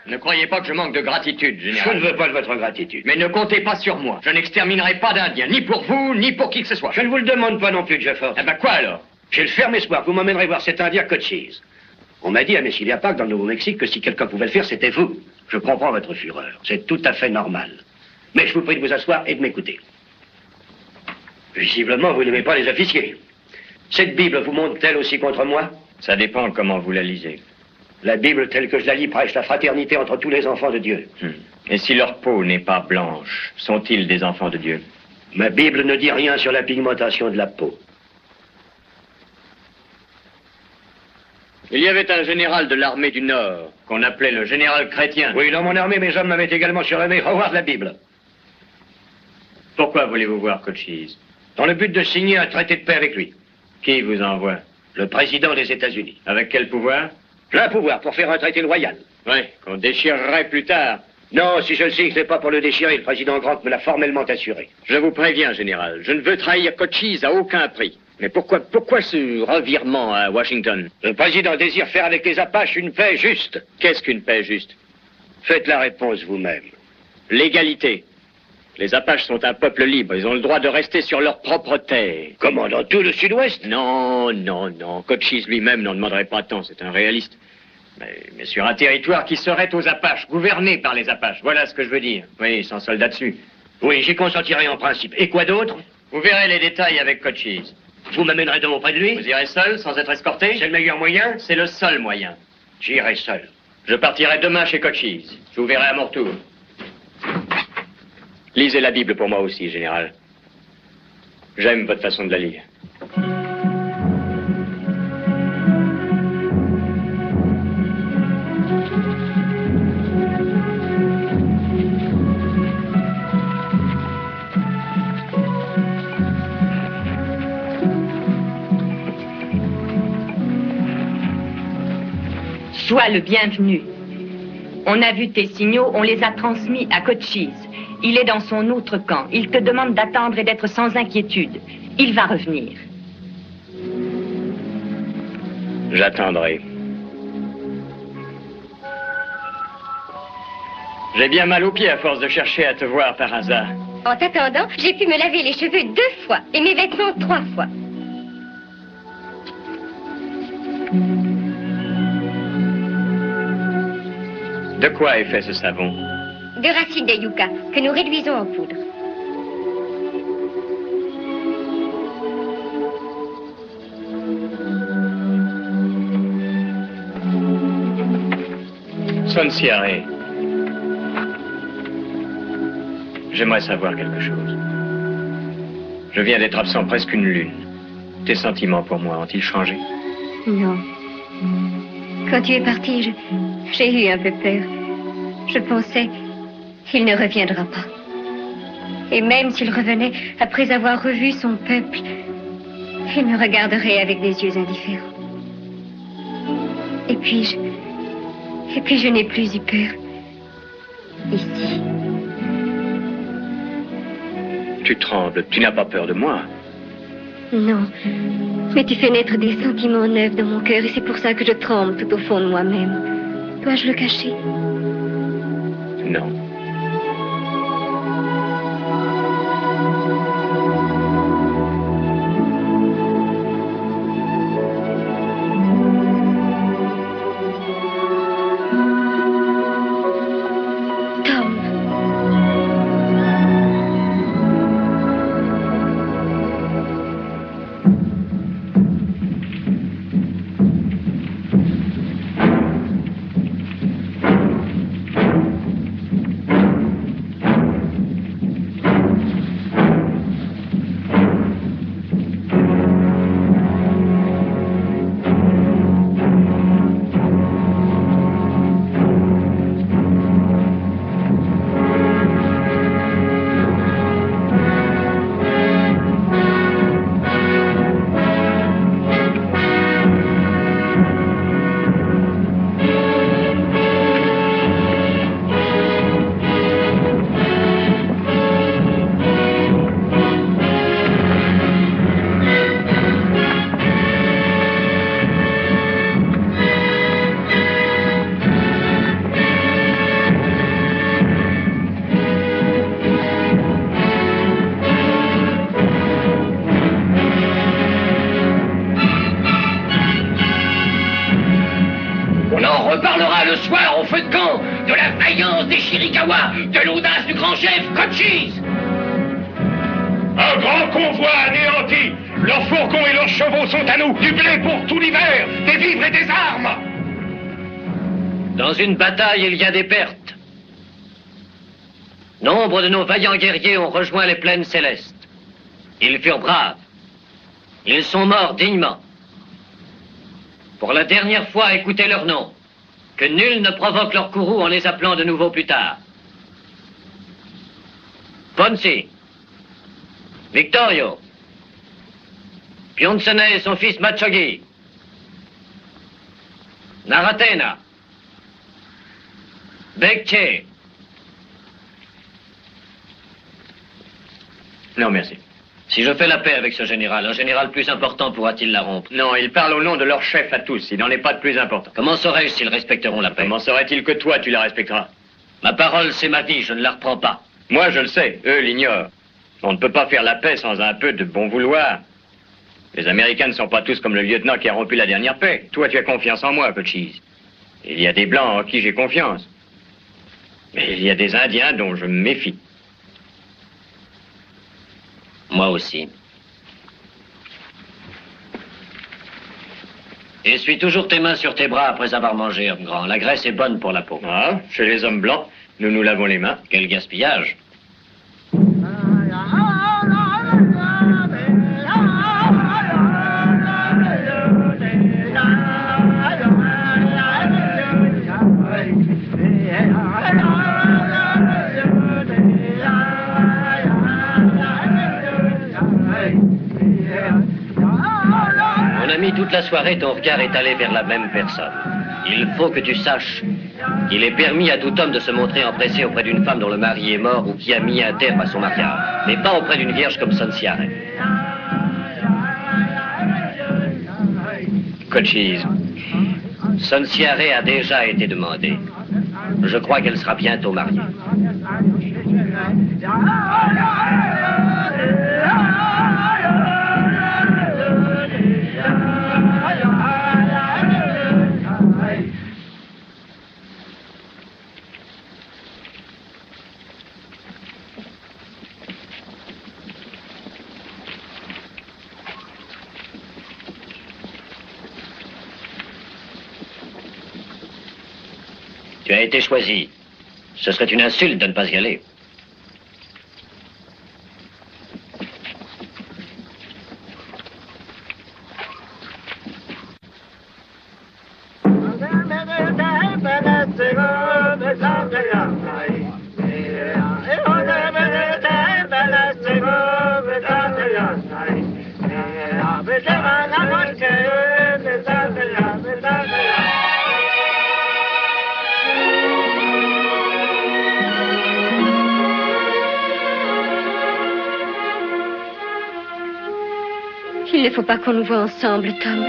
Ne croyez pas que je manque de gratitude, général. Je ne veux pas de votre gratitude. Mais ne comptez pas sur moi. Je n'exterminerai pas d'Indiens, ni pour vous, ni pour qui que ce soit. Je ne vous le demande pas non plus, Jeffords. Eh ben quoi alors? J'ai le ferme espoir que vous m'emmènerez voir cet Indien Cochise. On m'a dit à Messilia Park, dans le Nouveau-Mexique, que si quelqu'un pouvait le faire, c'était vous. Je comprends votre fureur. C'est tout à fait normal. Mais je vous prie de vous asseoir et de m'écouter. Visiblement, vous n'aimez pas les officiers. Cette Bible vous montre-t-elle aussi contre moi? Ça dépend comment vous la lisez. La Bible, telle que je la lis, prêche la fraternité entre tous les enfants de Dieu. Et si leur peau n'est pas blanche, sont-ils des enfants de Dieu? Ma Bible ne dit rien sur la pigmentation de la peau. Il y avait un général de l'armée du Nord qu'on appelait le général chrétien. Oui, dans mon armée, mes hommes m'avaient également surnommé Howard la Bible. Pourquoi voulez-vous voir Cochise? Dans le but de signer un traité de paix avec lui. Qui vous envoie? Le président des États-Unis. Avec quel pouvoir? Plein pouvoir pour faire un traité loyal. Oui, qu'on déchirerait plus tard. Non, si je le sais, ce n'est pas pour le déchirer. Le président Grant me l'a formellement assuré. Je vous préviens, général, je ne veux trahir Cochise à aucun prix. Mais pourquoi ce revirement à Washington? Le président désire faire avec les Apaches une paix juste. Qu'est-ce qu'une paix juste? Faites la réponse vous-même. L'égalité. Les Apaches sont un peuple libre. Ils ont le droit de rester sur leur propre terre. Comment, dans tout le sud-ouest? Non. Cochise lui-même n'en demanderait pas tant. C'est un réaliste. Mais sur un territoire qui serait aux Apaches, gouverné par les Apaches. Voilà ce que je veux dire. Oui, sans soldats dessus. Oui, j'y consentirai en principe. Et quoi d'autre? Vous verrez les détails avec Cochise. Vous m'amènerez donc auprès de lui? Vous irez seul, sans être escorté? C'est le meilleur moyen? C'est le seul moyen. J'irai seul. Je partirai demain chez Cochise. Je vous verrai à mon retour. Lisez la Bible pour moi aussi, général. J'aime votre façon de la lire. Sois le bienvenu. On a vu tes signaux, on les a transmis à Cochise. Il est dans son autre camp. Il te demande d'attendre et d'être sans inquiétude. Il va revenir. J'attendrai. J'ai bien mal aux pieds à force de chercher à te voir par hasard. En t'attendant, j'ai pu me laver les cheveux 2 fois et mes vêtements 3 fois. De quoi est fait ce savon? De racines de yucca que nous réduisons en poudre. Son Siaré. J'aimerais savoir quelque chose. Je viens d'être absent presque une lune. Tes sentiments pour moi ont-ils changé? Non. Quand tu es parti, j'ai eu un peu peur. Je pensais qu'il ne reviendra pas. Et même s'il revenait, après avoir revu son peuple, il me regarderait avec des yeux indifférents. Et puis je n'ai plus eu peur. Ici. Tu trembles, tu n'as pas peur de moi? Non, mais tu fais naître des sentiments neufs dans mon cœur et c'est pour ça que je tremble tout au fond de moi-même. Dois-je le cacher? Non. De l'audace du grand chef Cochise. Un grand convoi anéanti. Leurs fourgons et leurs chevaux sont à nous. Du blé pour tout l'hiver, des vivres et des armes. Dans une bataille, il y a des pertes. Nombre de nos vaillants guerriers ont rejoint les plaines célestes. Ils furent braves. Ils sont morts dignement. Pour la dernière fois, écoutez leurs noms. Que nul ne provoque leur courroux en les appelant de nouveau plus tard. Ponzi, Victorio, Pionzene et son fils Machogi, Naratena, Bekche. Non, merci. Si je fais la paix avec ce général, un général plus important pourra-t-il la rompre? Non, il parle au nom de leur chef à tous. Il n'en est pas de plus important. Comment saurais-je s'ils respecteront la paix? Comment saurait-il que toi, tu la respecteras? Ma parole, c'est ma vie, je ne la reprends pas. Moi, je le sais, eux l'ignorent. On ne peut pas faire la paix sans un peu de bon vouloir. Les Américains ne sont pas tous comme le lieutenant qui a rompu la dernière paix. Toi, tu as confiance en moi, Cochise. Il y a des Blancs en qui j'ai confiance. Mais il y a des Indiens dont je me méfie. Moi aussi. Essuie toujours tes mains sur tes bras après avoir mangé, homme grand. La graisse est bonne pour la peau. Ah, chez les hommes blancs, nous nous lavons les mains. Quel gaspillage. On a mis toute la soirée, ton regard est allé vers la même personne. Il faut que tu saches qu'il est permis à tout homme de se montrer empressé auprès d'une femme dont le mari est mort ou qui a mis un terme à son mariage, mais pas auprès d'une vierge comme Sonsiare. Cochise. Sonsiare a déjà été demandée. Je crois qu'elle sera bientôt mariée. Tu as été choisi. Ce serait une insulte de ne pas y aller. Il ne faut pas qu'on nous voie ensemble, Tom.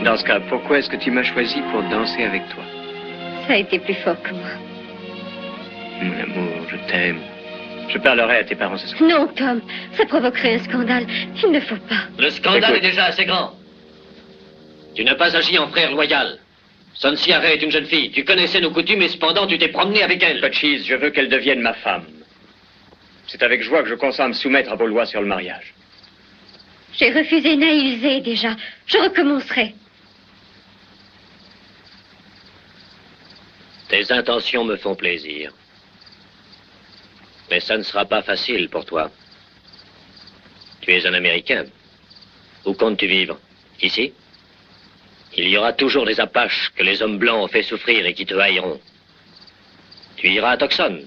Dans ce cas, pourquoi est-ce que tu m'as choisi pour danser avec toi? Ça a été plus fort que moi. Mon amour, je t'aime. Je parlerai à tes parents ce soir. Non, Tom, ça provoquerait un scandale. Il ne faut pas. Le scandale est déjà assez grand. Tu n'as pas agi en frère loyal. Sonsiare est une jeune fille. Tu connaissais nos coutumes et cependant tu t'es promené avec elle. Cochise, je veux qu'elle devienne ma femme. C'est avec joie que je consens à me soumettre à vos lois sur le mariage. J'ai refusé Naïlzé déjà. Je recommencerai. Tes intentions me font plaisir. Mais ça ne sera pas facile pour toi. Tu es un Américain. Où comptes-tu vivre? Ici? Il y aura toujours des Apaches que les hommes blancs ont fait souffrir et qui te haïront. Tu iras à Tucson.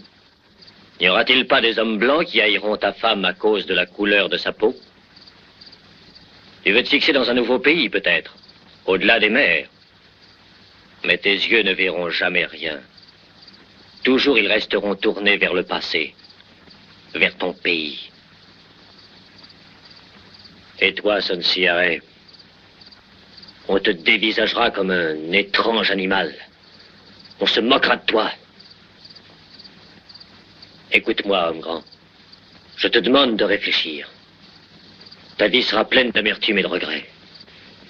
N'y aura-t-il pas des hommes blancs qui haïront ta femme à cause de la couleur de sa peau? Tu veux te fixer dans un nouveau pays, peut-être, au-delà des mers. Mais tes yeux ne verront jamais rien. Toujours ils resteront tournés vers le passé, vers ton pays. Et toi, Sonsiare, on te dévisagera comme un étrange animal. On se moquera de toi. Écoute-moi, homme grand. Je te demande de réfléchir. Ta vie sera pleine d'amertume et de regrets.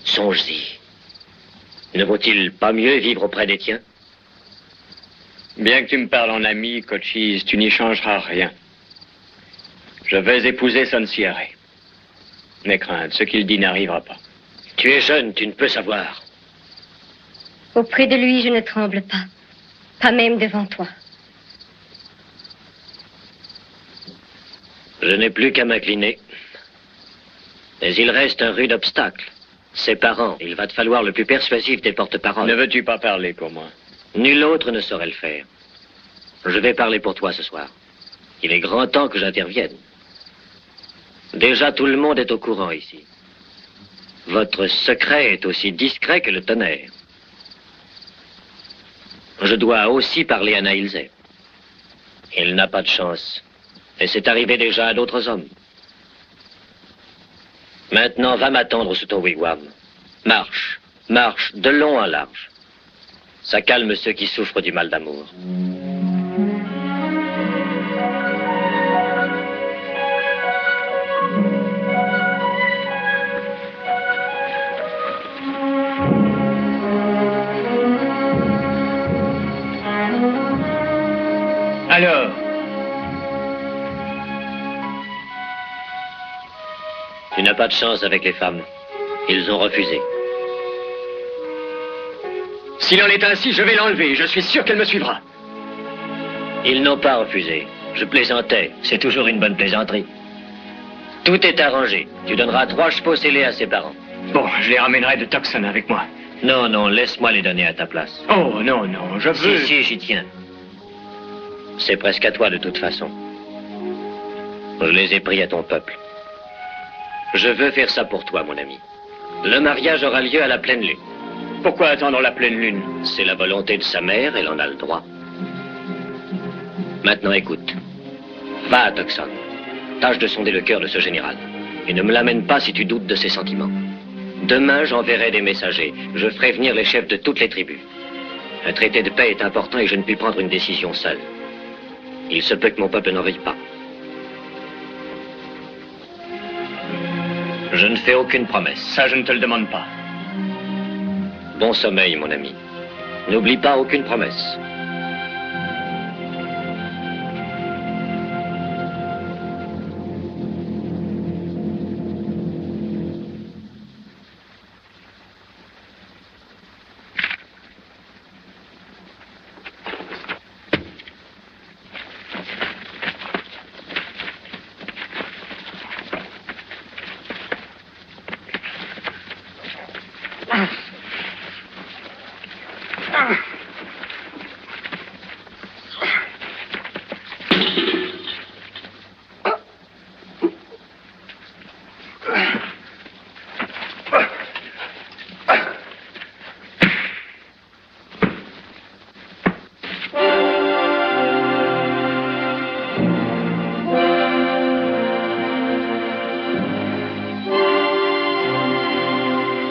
Songe-y. Ne vaut-il pas mieux vivre auprès des tiens? Bien que tu me parles en ami, Cochise, tu n'y changeras rien. Je vais épouser Sonsiare. N'aie crainte, ce qu'il dit n'arrivera pas. Tu es jeune, tu ne peux savoir. Auprès de lui, je ne tremble pas. Pas même devant toi. Je n'ai plus qu'à m'incliner. Mais il reste un rude obstacle. Ses parents, il va te falloir le plus persuasif des porte-paroles. Ne veux-tu pas parler pour moi? Nul autre ne saurait le faire. Je vais parler pour toi ce soir. Il est grand temps que j'intervienne. Déjà, tout le monde est au courant ici. Votre secret est aussi discret que le tonnerre. Je dois aussi parler à Naïlzé. Il n'a pas de chance. Et c'est arrivé déjà à d'autres hommes. Maintenant, va m'attendre sous ton wigwam. Marche, marche, de long en large. Ça calme ceux qui souffrent du mal d'amour. Alors? Tu n'as pas de chance avec les femmes. Ils ont refusé. S'il en est ainsi, je vais l'enlever. Je suis sûr qu'elle me suivra. Ils n'ont pas refusé. Je plaisantais. C'est toujours une bonne plaisanterie. Tout est arrangé. Tu donneras 3 chevaux scellés à ses parents. Bon, je les ramènerai de Tucson avec moi. Non, non, laisse-moi les donner à ta place. Oh, non, non, je veux... Si, j'y tiens. C'est presque à toi de toute façon. Je les ai pris à ton peuple. Je veux faire ça pour toi, mon ami. Le mariage aura lieu à la pleine lune. Pourquoi attendre la pleine lune? C'est la volonté de sa mère, elle en a le droit. Maintenant, écoute. Va à Tucson. Tâche de sonder le cœur de ce général. Et ne me l'amène pas si tu doutes de ses sentiments. Demain, j'enverrai des messagers. Je ferai venir les chefs de toutes les tribus. Un traité de paix est important et je ne puis prendre une décision seule. Il se peut que mon peuple n'en veuille pas. Je ne fais aucune promesse. Ça, je ne te le demande pas. Bon sommeil, mon ami. N'oublie pas aucune promesse.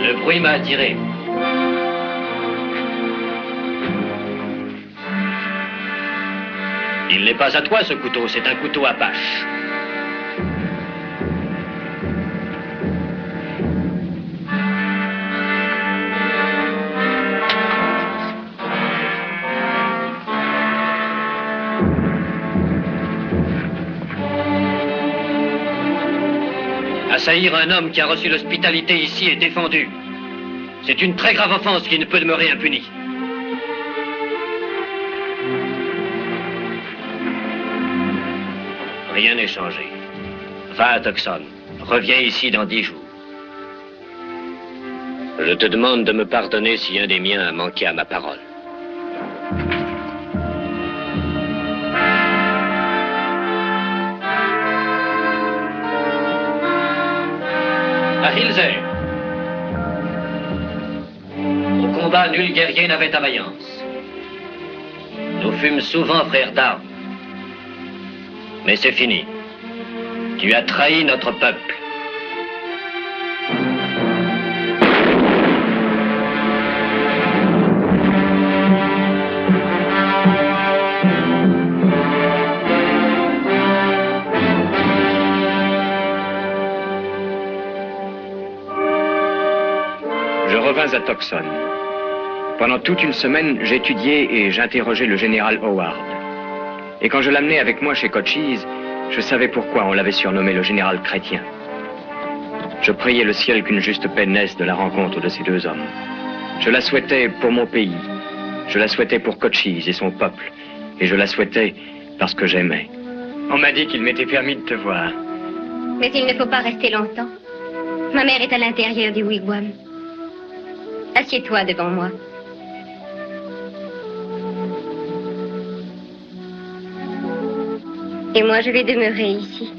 Le bruit m'a attiré. Il n'est pas à toi, ce couteau, c'est un couteau Apache. Assaillir un homme qui a reçu l'hospitalité ici est défendu. C'est une très grave offense qui ne peut demeurer impunie. Rien n'est changé. Va à Tucson. Reviens ici dans 10 jours. Je te demande de me pardonner si un des miens a manqué à ma parole. À Hilzer. Au combat, nul guerrier n'avait ta vaillance. Nous fûmes souvent frères d'armes. Mais c'est fini. Tu as trahi notre peuple. Je revins à Tucson. Pendant toute une semaine, j'étudiais et j'interrogeais le général Howard. Et quand je l'amenais avec moi chez Cochise, je savais pourquoi on l'avait surnommé le général chrétien. Je priais le ciel qu'une juste paix naisse de la rencontre de ces deux hommes. Je la souhaitais pour mon pays. Je la souhaitais pour Cochise et son peuple. Et je la souhaitais parce que j'aimais. On m'a dit qu'il m'était permis de te voir. Mais il ne faut pas rester longtemps. Ma mère est à l'intérieur du wigwam. Assieds-toi devant moi. Et moi, je vais demeurer ici.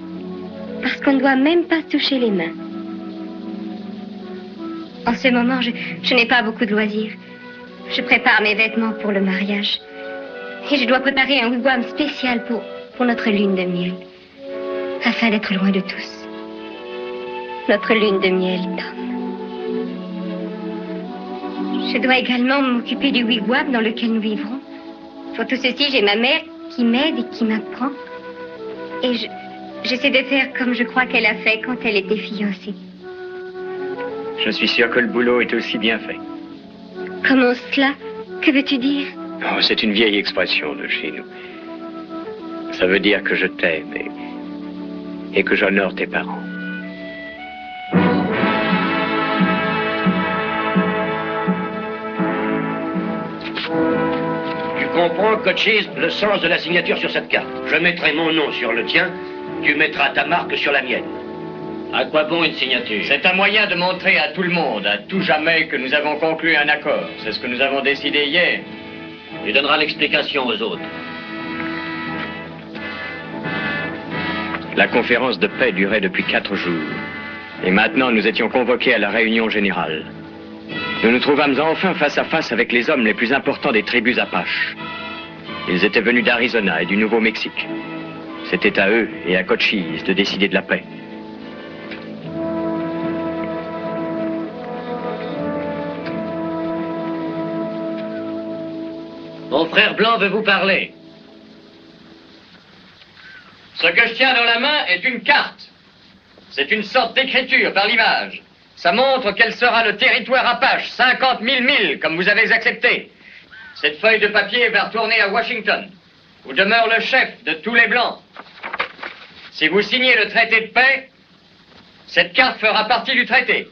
Parce qu'on ne doit même pas se toucher les mains. En ce moment, je n'ai pas beaucoup de loisirs. Je prépare mes vêtements pour le mariage. Et je dois préparer un wigwam spécial pour notre lune de miel. Afin d'être loin de tous. Notre lune de miel, Tom. Je dois également m'occuper du wigwam dans lequel nous vivrons. Pour tout ceci, j'ai ma mère qui m'aide et qui m'apprend. Et j'essaie de faire comme je crois qu'elle a fait quand elle était fiancée. Je suis sûr que le boulot est aussi bien fait. Comment cela? Que veux-tu dire? Oh, c'est une vieille expression de chez nous. Ça veut dire que je t'aime et que j'honore tes parents. Tu comprends, Cochise, le sens de la signature sur cette carte. Je mettrai mon nom sur le tien, tu mettras ta marque sur la mienne. À quoi bon une signature? C'est un moyen de montrer à tout le monde, à tout jamais, que nous avons conclu un accord. C'est ce que nous avons décidé hier. Tu donneras l'explication aux autres. La conférence de paix durait depuis 4 jours. Et maintenant, nous étions convoqués à la réunion générale. Nous nous trouvâmes enfin face à face avec les hommes les plus importants des tribus Apaches. Ils étaient venus d'Arizona et du Nouveau-Mexique. C'était à eux et à Cochise de décider de la paix. Mon frère Blanc veut vous parler. Ce que je tiens dans la main est une carte. C'est une sorte d'écriture par l'image. Ça montre quel sera le territoire Apache, 50 000 milles, comme vous avez accepté. Cette feuille de papier va retourner à Washington, où demeure le chef de tous les Blancs. Si vous signez le traité de paix, cette carte fera partie du traité.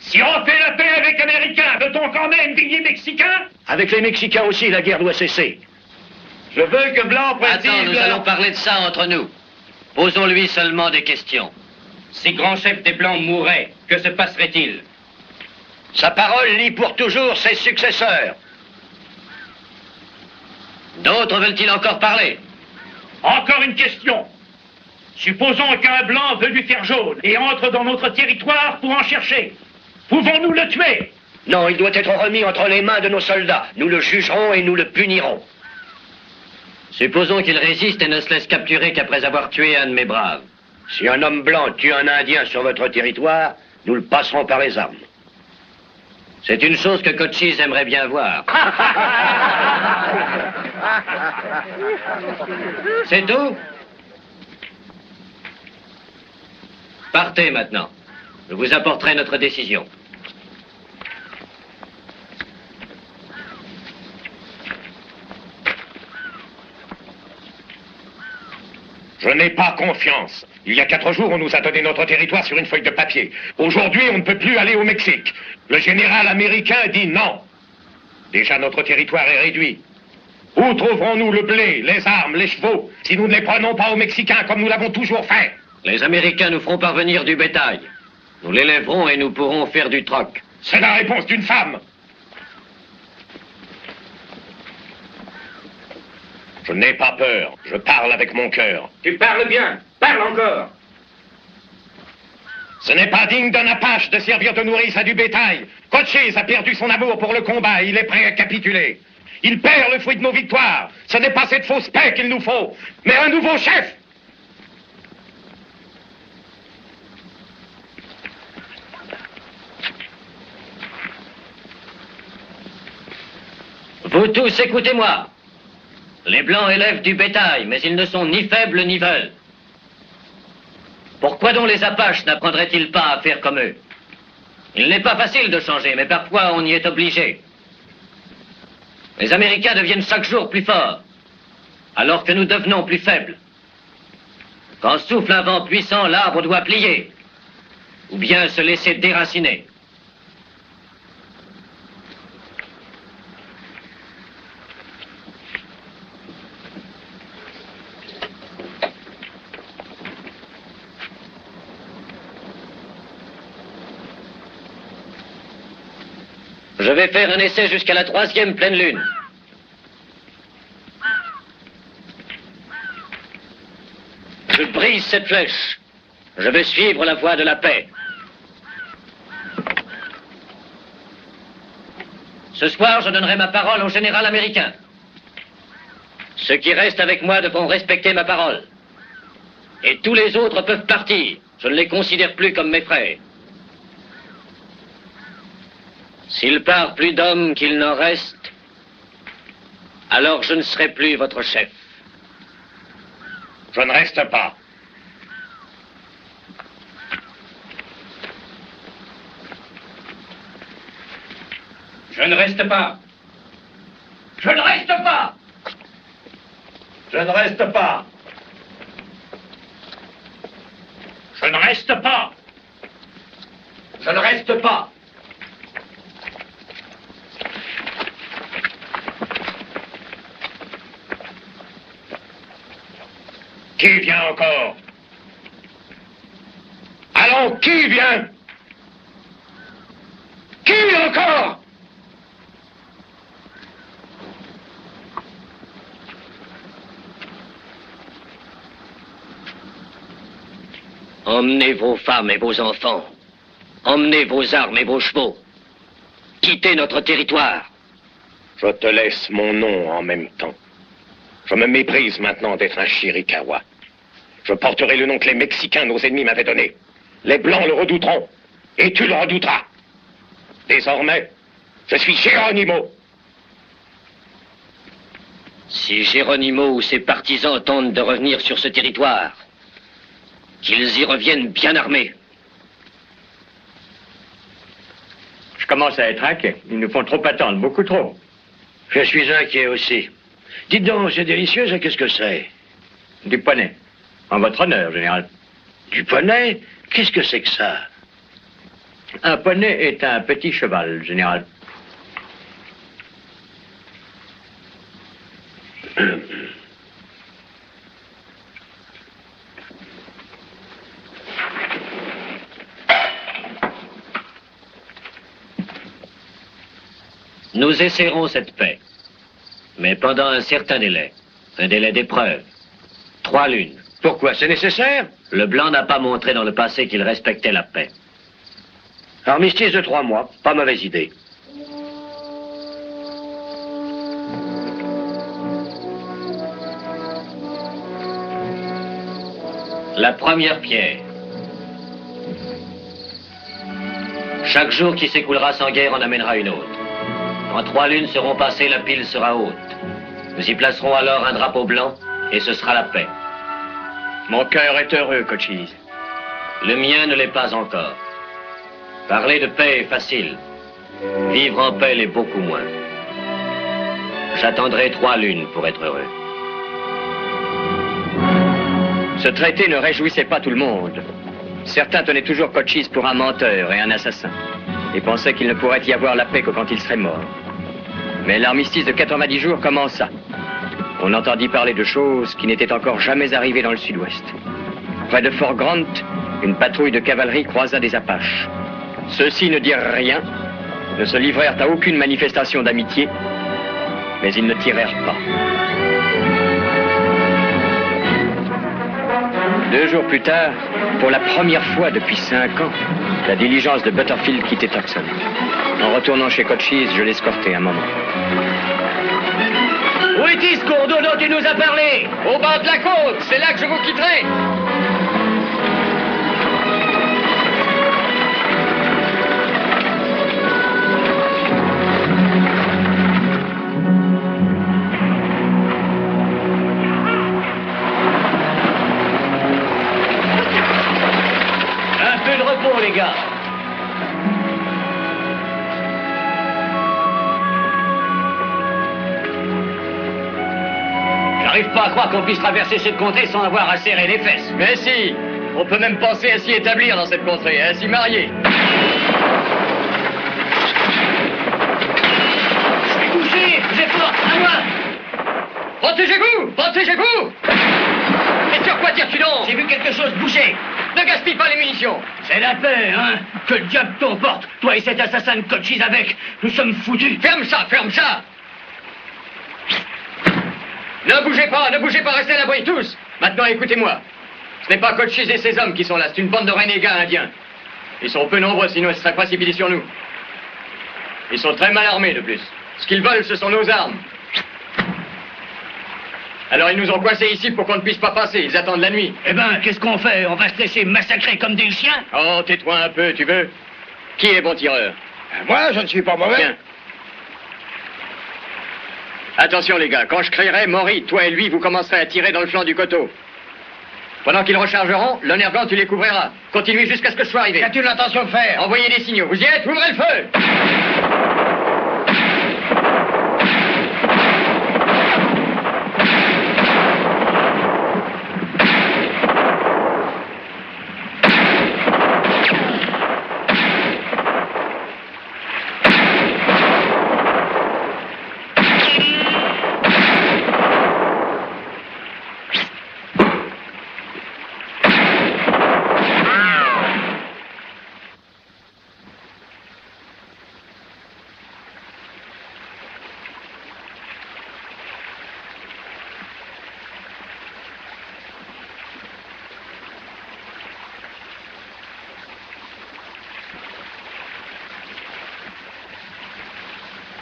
Si on fait la paix avec les Américains, veut-on quand même payer Mexicains? Avec les Mexicains aussi, la guerre doit cesser. Je veux que Blanc précise... Attends, nous allons parler de ça entre nous. Posons-lui seulement des questions. Si grand chef des Blancs mourait, que se passerait-il? Sa parole lie pour toujours ses successeurs. D'autres veulent-ils encore parler? Encore une question. Supposons qu'un Blanc veut lui faire jaune et entre dans notre territoire pour en chercher. Pouvons-nous le tuer? Non, il doit être remis entre les mains de nos soldats. Nous le jugerons et nous le punirons. Supposons qu'il résiste et ne se laisse capturer qu'après avoir tué un de mes braves. Si un homme blanc tue un Indien sur votre territoire, nous le passerons par les armes. C'est une chose que Cochise aimerait bien voir. C'est tout? Partez maintenant. Je vous apporterai notre décision. Je n'ai pas confiance. Il y a 4 jours, on nous a donné notre territoire sur une feuille de papier. Aujourd'hui, on ne peut plus aller au Mexique. Le général américain dit non. Déjà, notre territoire est réduit. Où trouverons-nous le blé, les armes, les chevaux, si nous ne les prenons pas aux Mexicains comme nous l'avons toujours fait? Les Américains nous feront parvenir du bétail. Nous l'élèverons et nous pourrons faire du troc. C'est la réponse d'une femme. Je n'ai pas peur. Je parle avec mon cœur. Tu parles bien. Parle encore. Ce n'est pas digne d'un Apache de servir de nourrice à du bétail. Cochise a perdu son amour pour le combat. Il est prêt à capituler. Il perd le fruit de nos victoires. Ce n'est pas cette fausse paix qu'il nous faut, mais un nouveau chef. Vous tous, écoutez-moi. Les Blancs élèvent du bétail, mais ils ne sont ni faibles ni veulent. Pourquoi donc les Apaches n'apprendraient-ils pas à faire comme eux? Il n'est pas facile de changer, mais parfois on y est obligé. Les Américains deviennent chaque jour plus forts, alors que nous devenons plus faibles. Quand souffle un vent puissant, l'arbre doit plier, ou bien se laisser déraciner. Je vais faire un essai jusqu'à la 3e pleine lune. Je brise cette flèche. Je vais suivre la voie de la paix. Ce soir, je donnerai ma parole au général américain. Ceux qui restent avec moi devront respecter ma parole. Et tous les autres peuvent partir. Je ne les considère plus comme mes frères. S'il part plus d'hommes qu'il n'en reste, alors je ne serai plus votre chef. Je ne reste pas. Je ne reste pas. Je ne reste pas. Je ne reste pas. Je ne reste pas. Je ne reste pas. Qui vient encore? Allons, qui vient? Qui encore? Emmenez vos femmes et vos enfants. Emmenez vos armes et vos chevaux. Quittez notre territoire. Je te laisse mon nom en même temps. Je me méprise maintenant d'être un Chiricahua. Je porterai le nom que les Mexicains, nos ennemis, m'avaient donné. Les Blancs le redouteront. Et tu le redouteras. Désormais, je suis Geronimo. Si Geronimo ou ses partisans tentent de revenir sur ce territoire, qu'ils y reviennent bien armés. Je commence à être inquiet. Ils nous font trop attendre, beaucoup trop. Je suis inquiet aussi. Dites donc, c'est délicieux, ça, qu'est-ce que c'est? Du poney. En votre honneur, général. Du poney? Qu'est-ce que c'est que ça? Un poney est un petit cheval, général. Nous essaierons cette paix, mais pendant un certain délai. Un délai d'épreuve. 3 lunes. Pourquoi? C'est nécessaire? Le Blanc n'a pas montré dans le passé qu'il respectait la paix. Armistice de 3 mois, pas mauvaise idée. La première pierre. Chaque jour qui s'écoulera sans guerre en amènera une autre. Quand 3 lunes seront passées, la pile sera haute. Nous y placerons alors un drapeau blanc et ce sera la paix. Mon cœur est heureux, Cochise. Le mien ne l'est pas encore. Parler de paix est facile. Vivre en paix l'est beaucoup moins. J'attendrai 3 lunes pour être heureux. Ce traité ne réjouissait pas tout le monde. Certains tenaient toujours Cochise pour un menteur et un assassin, et pensaient qu'il ne pourrait y avoir la paix que quand il serait mort. Mais l'armistice de 90 jours commença. On entendit parler de choses qui n'étaient encore jamais arrivées dans le sud-ouest. Près de Fort Grant, une patrouille de cavalerie croisa des Apaches. Ceux-ci ne dirent rien, ne se livrèrent à aucune manifestation d'amitié, mais ils ne tirèrent pas. 2 jours plus tard, pour la première fois depuis 5 ans, la diligence de Butterfield quittait Tucson. En retournant chez Cochise, je l'escortai un moment. Où est-il ce cours d'eau dont tu nous as parlé? Au bas de la côte, c'est là que je vous quitterai. Un peu de repos, les gars. J'arrive pas à croire qu'on puisse traverser cette contrée sans avoir à serrer les fesses. Mais si, on peut même penser à s'y établir dans cette contrée, à s'y marier. Bougez, bougez fort, à moi. Protégez-vous, protégez-vous. Et sur quoi tires-tu donc? J'ai vu quelque chose bouger. Ne gaspille pas les munitions. C'est la paix, hein? Que le diable t'emporte, toi et cet assassin de Cochise avec. Nous sommes foutus. Ferme ça, ferme ça. Ne bougez pas, restez à l'abri tous. Maintenant, écoutez-moi. Ce n'est pas Cochise et ses hommes qui sont là, c'est une bande de renégats indiens. Ils sont peu nombreux, sinon ils se seraient précipités sur nous. Ils sont très mal armés, de plus. Ce qu'ils veulent, ce sont nos armes. Alors ils nous ont coincés ici pour qu'on ne puisse pas passer, ils attendent la nuit. Eh ben, qu'est-ce qu'on fait? On va se laisser massacrer comme des chiens? Oh, tais-toi un peu, tu veux? Qui est bon tireur? Moi, je ne suis pas mauvais. Tiens. Attention les gars, quand je crierai, Maury, toi et lui, vous commencerez à tirer dans le flanc du coteau. Pendant qu'ils rechargeront, l'honneur tu les couvriras. Continuez jusqu'à ce que je sois arrivé. Qu'as-tu l'intention de faire? Envoyez des signaux. Vous y êtes? Ouvrez le feu!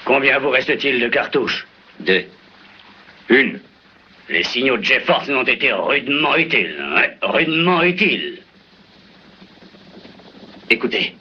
Combien vous reste-t-il de cartouches? 2. Une. Les signaux de Jeffords ont été rudement utiles. Ouais, rudement utiles. Écoutez.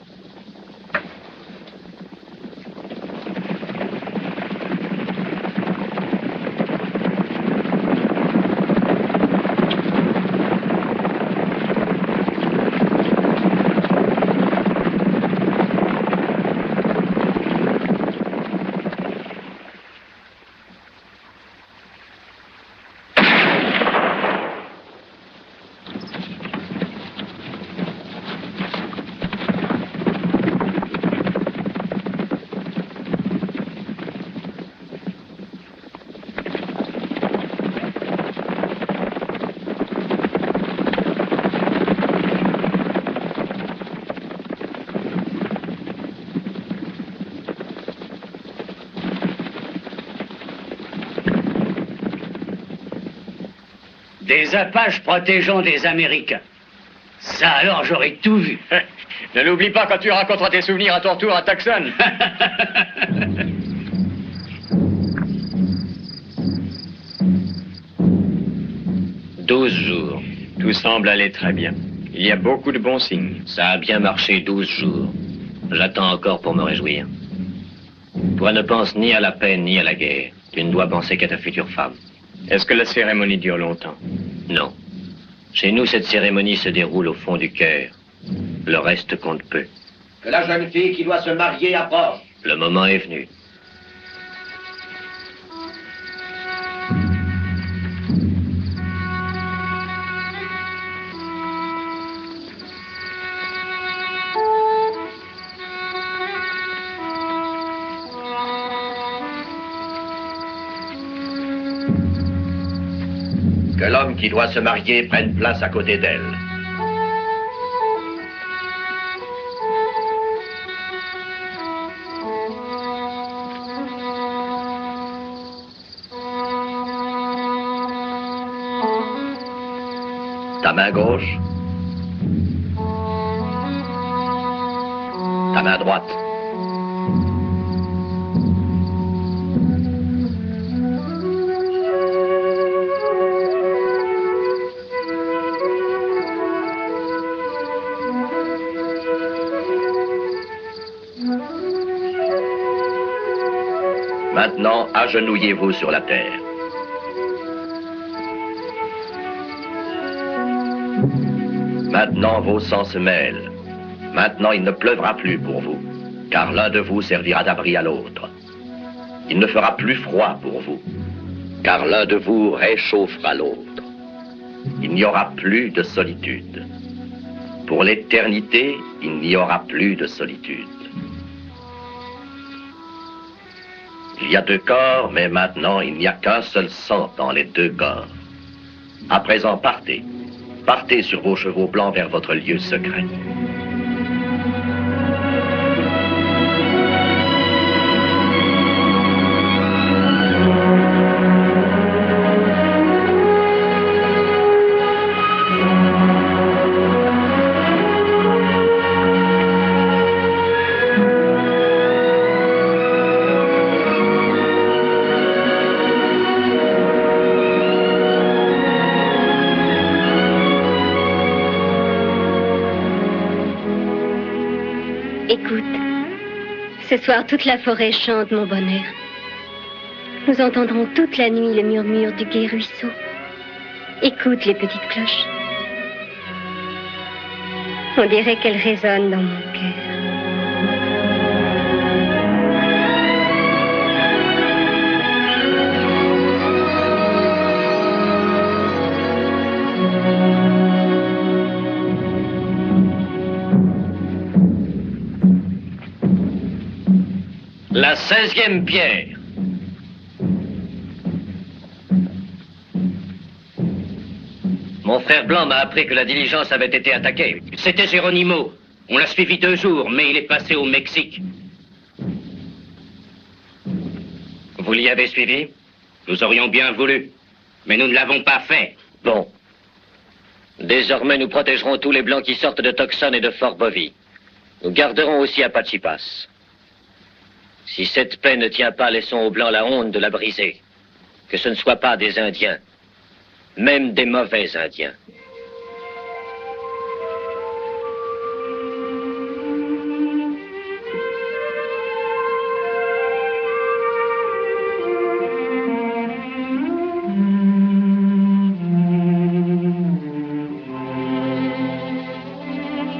Des Apaches protégeant des Américains. Ça, alors, j'aurais tout vu. Ne l'oublie pas quand tu raconteras tes souvenirs à ton retour à Tucson. 12 jours. Tout semble aller très bien. Il y a beaucoup de bons signes. Ça a bien marché 12 jours. J'attends encore pour me réjouir. Toi ne penses ni à la paix ni à la guerre. Tu ne dois penser qu'à ta future femme. Est-ce que la cérémonie dure longtemps? Non. Chez nous, cette cérémonie se déroule au fond du cœur. Le reste compte peu. Que la jeune fille qui doit se marier approche. Le moment est venu. Que l'homme qui doit se marier prenne place à côté d'elle. Ta main gauche. Ta main droite. Maintenant, agenouillez-vous sur la terre. Maintenant, vos sangs se mêlent. Maintenant, il ne pleuvra plus pour vous, car l'un de vous servira d'abri à l'autre. Il ne fera plus froid pour vous, car l'un de vous réchauffera l'autre. Il n'y aura plus de solitude. Pour l'éternité, il n'y aura plus de solitude. Il y a deux corps, mais maintenant, il n'y a qu'un seul sang dans les deux corps. À présent, partez. Partez sur vos chevaux blancs vers votre lieu secret. Écoute, ce soir toute la forêt chante mon bonheur. Nous entendrons toute la nuit le murmure du gai ruisseau. Écoute les petites cloches. On dirait qu'elles résonnent dans mon cœur. La 16e pierre. Mon frère Blanc m'a appris que la diligence avait été attaquée. C'était Geronimo. On l'a suivi 2 jours, mais il est passé au Mexique. Vous l'y avez suivi? Nous aurions bien voulu, mais nous ne l'avons pas fait. Bon. Désormais, nous protégerons tous les Blancs qui sortent de Tucson et de Fort Bovey. Nous garderons aussi Apache Pass. Si cette paix ne tient pas, laissons aux Blancs la honte de la briser. Que ce ne soit pas des Indiens, même des mauvais Indiens.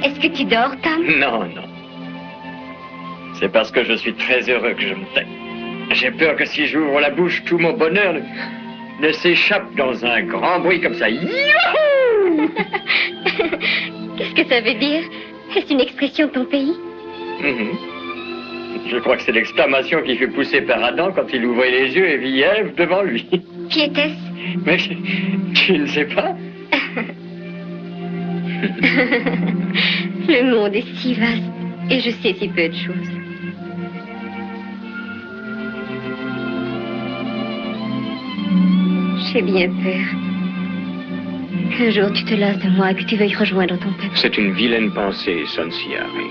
Est-ce que tu dors, Tom? Non, non. C'est parce que je suis très heureux que je me tais. J'ai peur que si j'ouvre la bouche, tout mon bonheur ne s'échappe dans un grand bruit comme ça. Youhou! Qu'est-ce que ça veut dire? Est-ce une expression de ton pays? Je crois que c'est l'exclamation qui fut poussée par Adam quand il ouvrait les yeux et vit Ève devant lui. Qui était-ce? Mais tu ne sais pas? Le monde est si vaste et je sais si peu de choses. J'ai bien peur qu'un jour tu te lasses de moi et que tu veuilles rejoindre ton peuple. C'est une vilaine pensée, Sonsiari.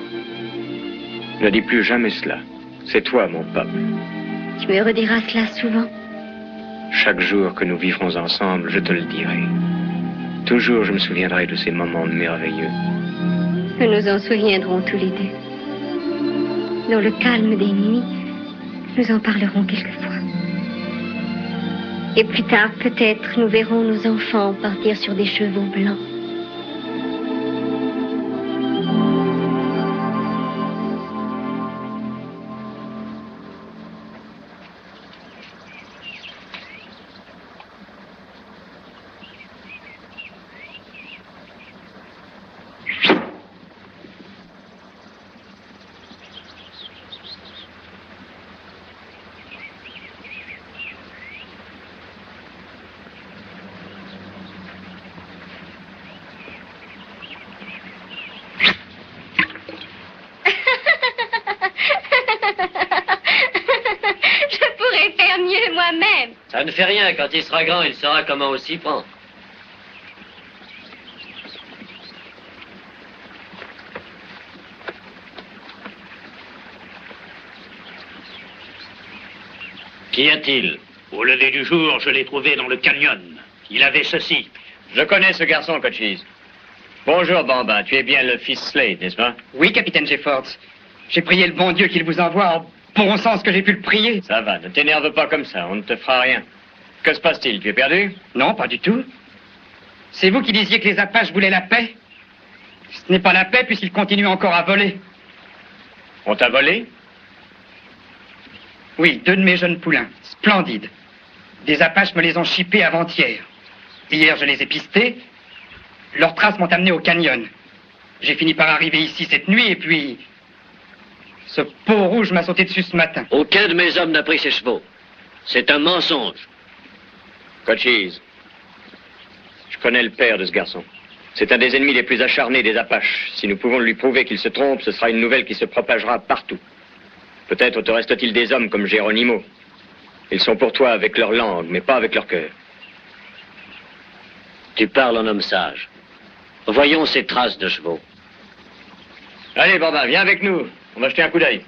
Ne dis plus jamais cela. C'est toi, mon peuple. Tu me rediras cela souvent. Chaque jour que nous vivrons ensemble, je te le dirai. Toujours, je me souviendrai de ces moments merveilleux. Nous nous en souviendrons tous les deux. Dans le calme des nuits, nous en parlerons quelquefois. Et plus tard, peut-être, nous verrons nos enfants partir sur des chevaux blancs. Ça ne fait rien, quand il sera grand, il saura comment on s'y prend. Qu'y a-t-il? Au lever du jour, je l'ai trouvé dans le canyon. Il avait ceci. Je connais ce garçon, Cochise. Bonjour, Bambin. Tu es bien le fils Slade, n'est-ce pas? Oui, capitaine Jeffords. J'ai prié le bon Dieu qu'il vous envoie en bon sens que j'ai pu le prier. Ça va, ne t'énerve pas comme ça, on ne te fera rien. Que se passe-t-il? Tu es perdu? Non, pas du tout. C'est vous qui disiez que les Apaches voulaient la paix? Ce n'est pas la paix puisqu'ils continuent encore à voler. On t'a volé? Oui, 2 de mes jeunes poulains. Splendides. Des Apaches me les ont chippés avant-hier. Hier, je les ai pistés. Leurs traces m'ont amené au canyon. J'ai fini par arriver ici cette nuit et puis... ce peau rouge m'a sauté dessus ce matin. Aucun de mes hommes n'a pris ces chevaux. C'est un mensonge. Cochise, je connais le père de ce garçon. C'est un des ennemis les plus acharnés des Apaches. Si nous pouvons lui prouver qu'il se trompe, ce sera une nouvelle qui se propagera partout. Peut-être te reste-t-il des hommes comme Geronimo. Ils sont pour toi avec leur langue, mais pas avec leur cœur. Tu parles en homme sage. Voyons ces traces de chevaux. Allez, Bambin, viens avec nous. On va jeter un coup d'œil.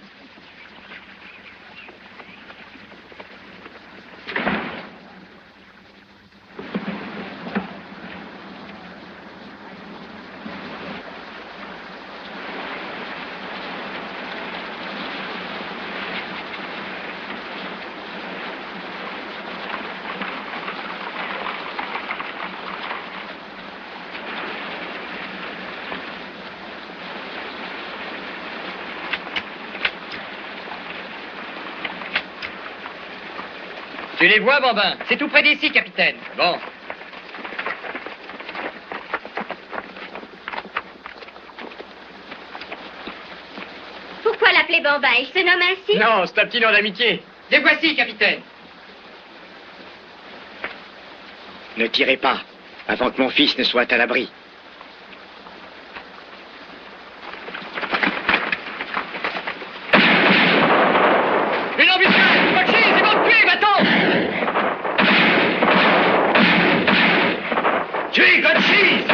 Tu les vois, Bambin? C'est tout près d'ici, capitaine. Bon. Pourquoi l'appeler Bambin? Il se nomme ainsi? Non, c'est un petit nom d'amitié. Les voici, capitaine. Ne tirez pas, avant que mon fils ne soit à l'abri. Une embuscade! Cochise, ils vont te tuer, va-t'en! Tuez Cochise!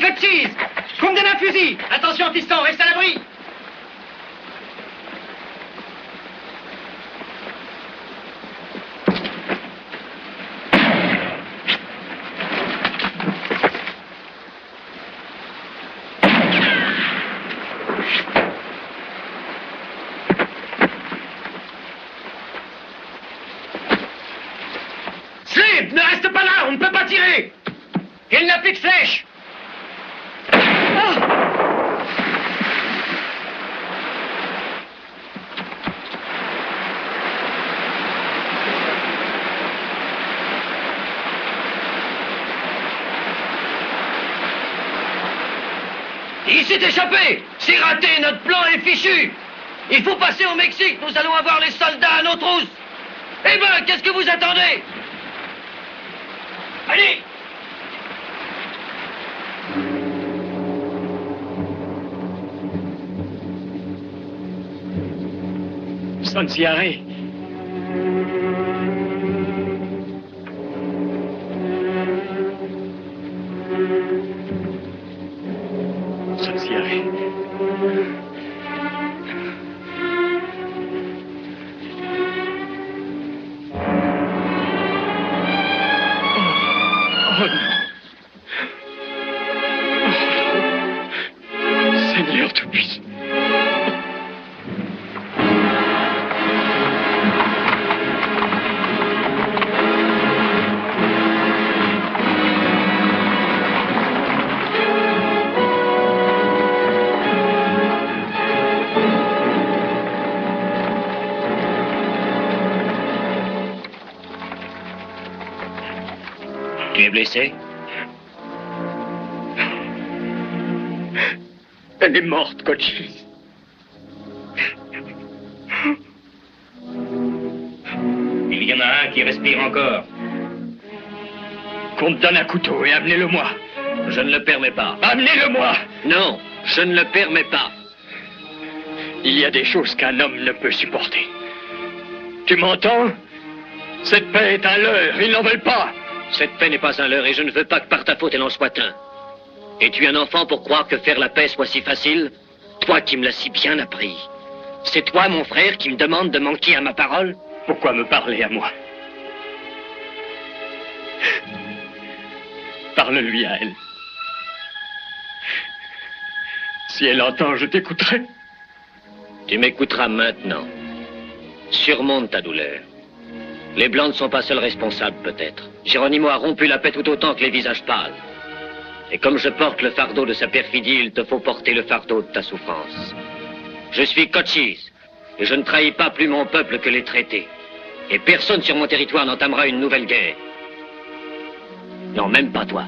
Cochise! Qu'on me donne un fusil! Attention, piston, reste à l'abri! Slim, ne reste pas là, on ne peut pas tirer! Il n'a plus de flèche! Il s'est échappé! C'est raté, notre plan est fichu! Il faut passer au Mexique, nous allons avoir les soldats à nos trousses! Eh ben, qu'est-ce que vous attendez? Allez! Sonsiare. Sonsiare. Oh non. Seigneur Tout-Puissant. Tu es blessé? Elle est morte, Cochise. Il y en a un qui respire encore. Qu'on te donne un couteau et amenez-le-moi. Je ne le permets pas. Amenez-le-moi! Non, je ne le permets pas. Il y a des choses qu'un homme ne peut supporter. Tu m'entends? Cette paix est un leurre, ils n'en veulent pas. Cette paix n'est pas un leurre et je ne veux pas que par ta faute elle en soit un. Es-tu un enfant pour croire que faire la paix soit si facile? Toi qui me l'as si bien appris. C'est toi, mon frère, qui me demande de manquer à ma parole? Pourquoi me parler à moi? Parle-lui à elle. Si elle entend, je t'écouterai. Tu m'écouteras maintenant. Surmonte ta douleur. Les Blancs ne sont pas seuls responsables, peut-être. Geronimo a rompu la paix tout autant que les visages pâles. Et comme je porte le fardeau de sa perfidie, il te faut porter le fardeau de ta souffrance. Je suis Cochise, et je ne trahis pas plus mon peuple que les traités. Et personne sur mon territoire n'entamera une nouvelle guerre. Non, même pas toi.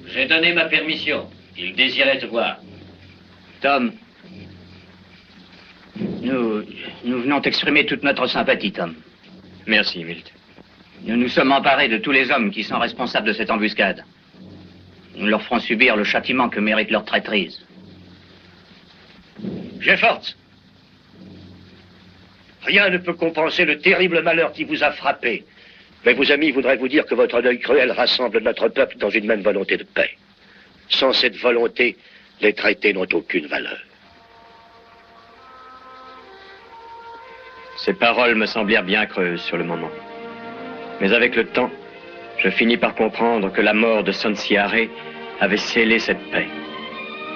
J'ai donné ma permission. Il désirait te voir. Tom, nous venons t'exprimer toute notre sympathie, Tom. Merci, Milt. Nous nous sommes emparés de tous les hommes qui sont responsables de cette embuscade. Nous leur ferons subir le châtiment que mérite leur traîtrise. Jeffords, rien ne peut compenser le terrible malheur qui vous a frappé. Mais vos amis voudraient vous dire que votre deuil cruel rassemble notre peuple dans une même volonté de paix. Sans cette volonté, les traités n'ont aucune valeur. Ces paroles me semblèrent bien creuses sur le moment. Mais avec le temps, je finis par comprendre que la mort de Sonsiare avait scellé cette paix.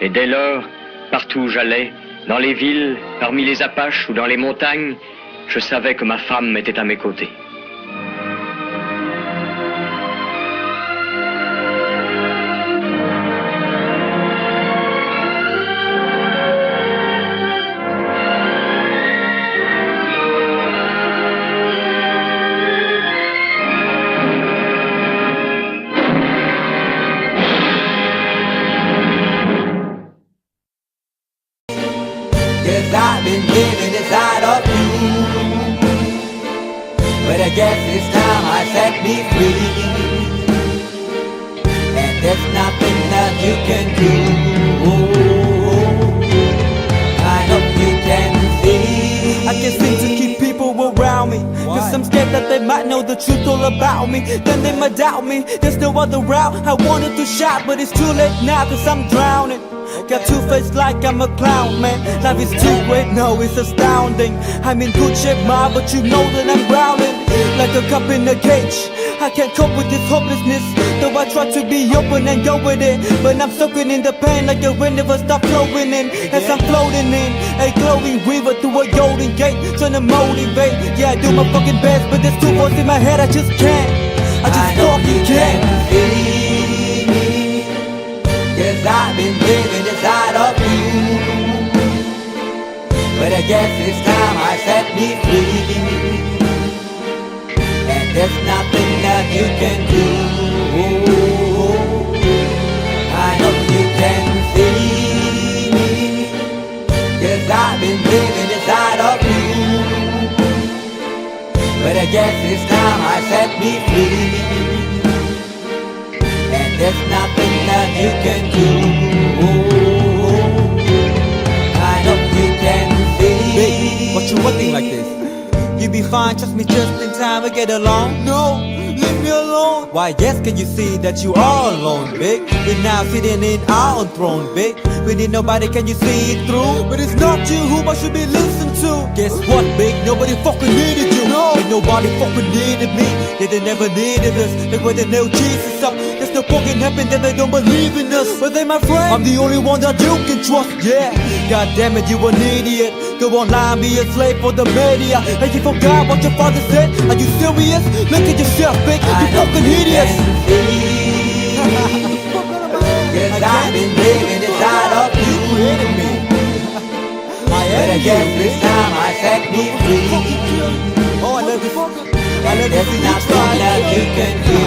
Et dès lors, partout où j'allais, dans les villes, parmi les Apaches ou dans les montagnes, je savais que ma femme était à mes côtés. I've been living inside of you, but I guess it's time I set me free. And there's nothing that you can do. I hope you can see. I can't seem to keep people around me, cause I'm scared that they might know the truth all about me. Then they might doubt me, there's no other route. I wanted to shout, but it's too late now, cause I'm drowning. Got two face like I'm a clown, man. Life is too great, no, it's astounding. I'm in good shape, ma, but you know that I'm growling like a cup in a cage. I can't cope with this hopelessness, though I try to be open and go with it. But I'm soaking in the pain like the wind never stop flowing in. As I'm floating in a glowing river through a golden gate, trying to motivate. Yeah, I do my fucking best, but there's two voices in my head, I just can't. I just fucking can't. Cause I've been living inside of you. But I guess it's time I set me free. And there's nothing that you can do. I hope you can see me. Cause I've been living inside of you. But I guess it's time I set me free. And there's nothing that you can do. I hope you can see. Babe, what you looking like this? You be fine, trust me, just in time we get along. No, leave me alone. Why yes, can you see that you are alone, big? We're now sitting in our own throne, big. We need nobody, can you see it through? But it's not you whom I should be listening to. Guess what, big? Nobody fucking needed you. No, and nobody fucking needed me. Yeah, they never needed us. Like when they nailed Jesus up, there's no fucking heaven, then they don't believe in us. But they my friend, I'm the only one that you can trust. Yeah, god damn it, you an idiot. Go online, be a slave for the media. Like you forgot what your father said. Are you serious? Look at yourself, big. You fucking idiots. Cause I've been living inside of you. But I guess this time I set me free. Oh, I love this. And there's nothing that you can do.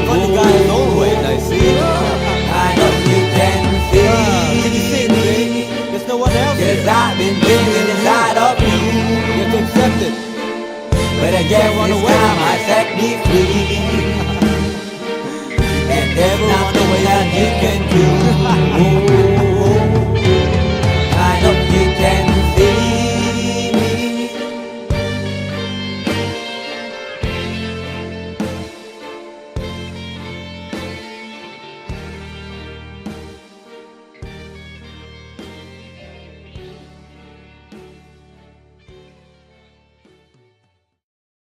Funny guy is always I see. I hope you can see. Can you see it, baby? There's no one else. Cause I've been living inside of you. You have to accept it. But I guess this time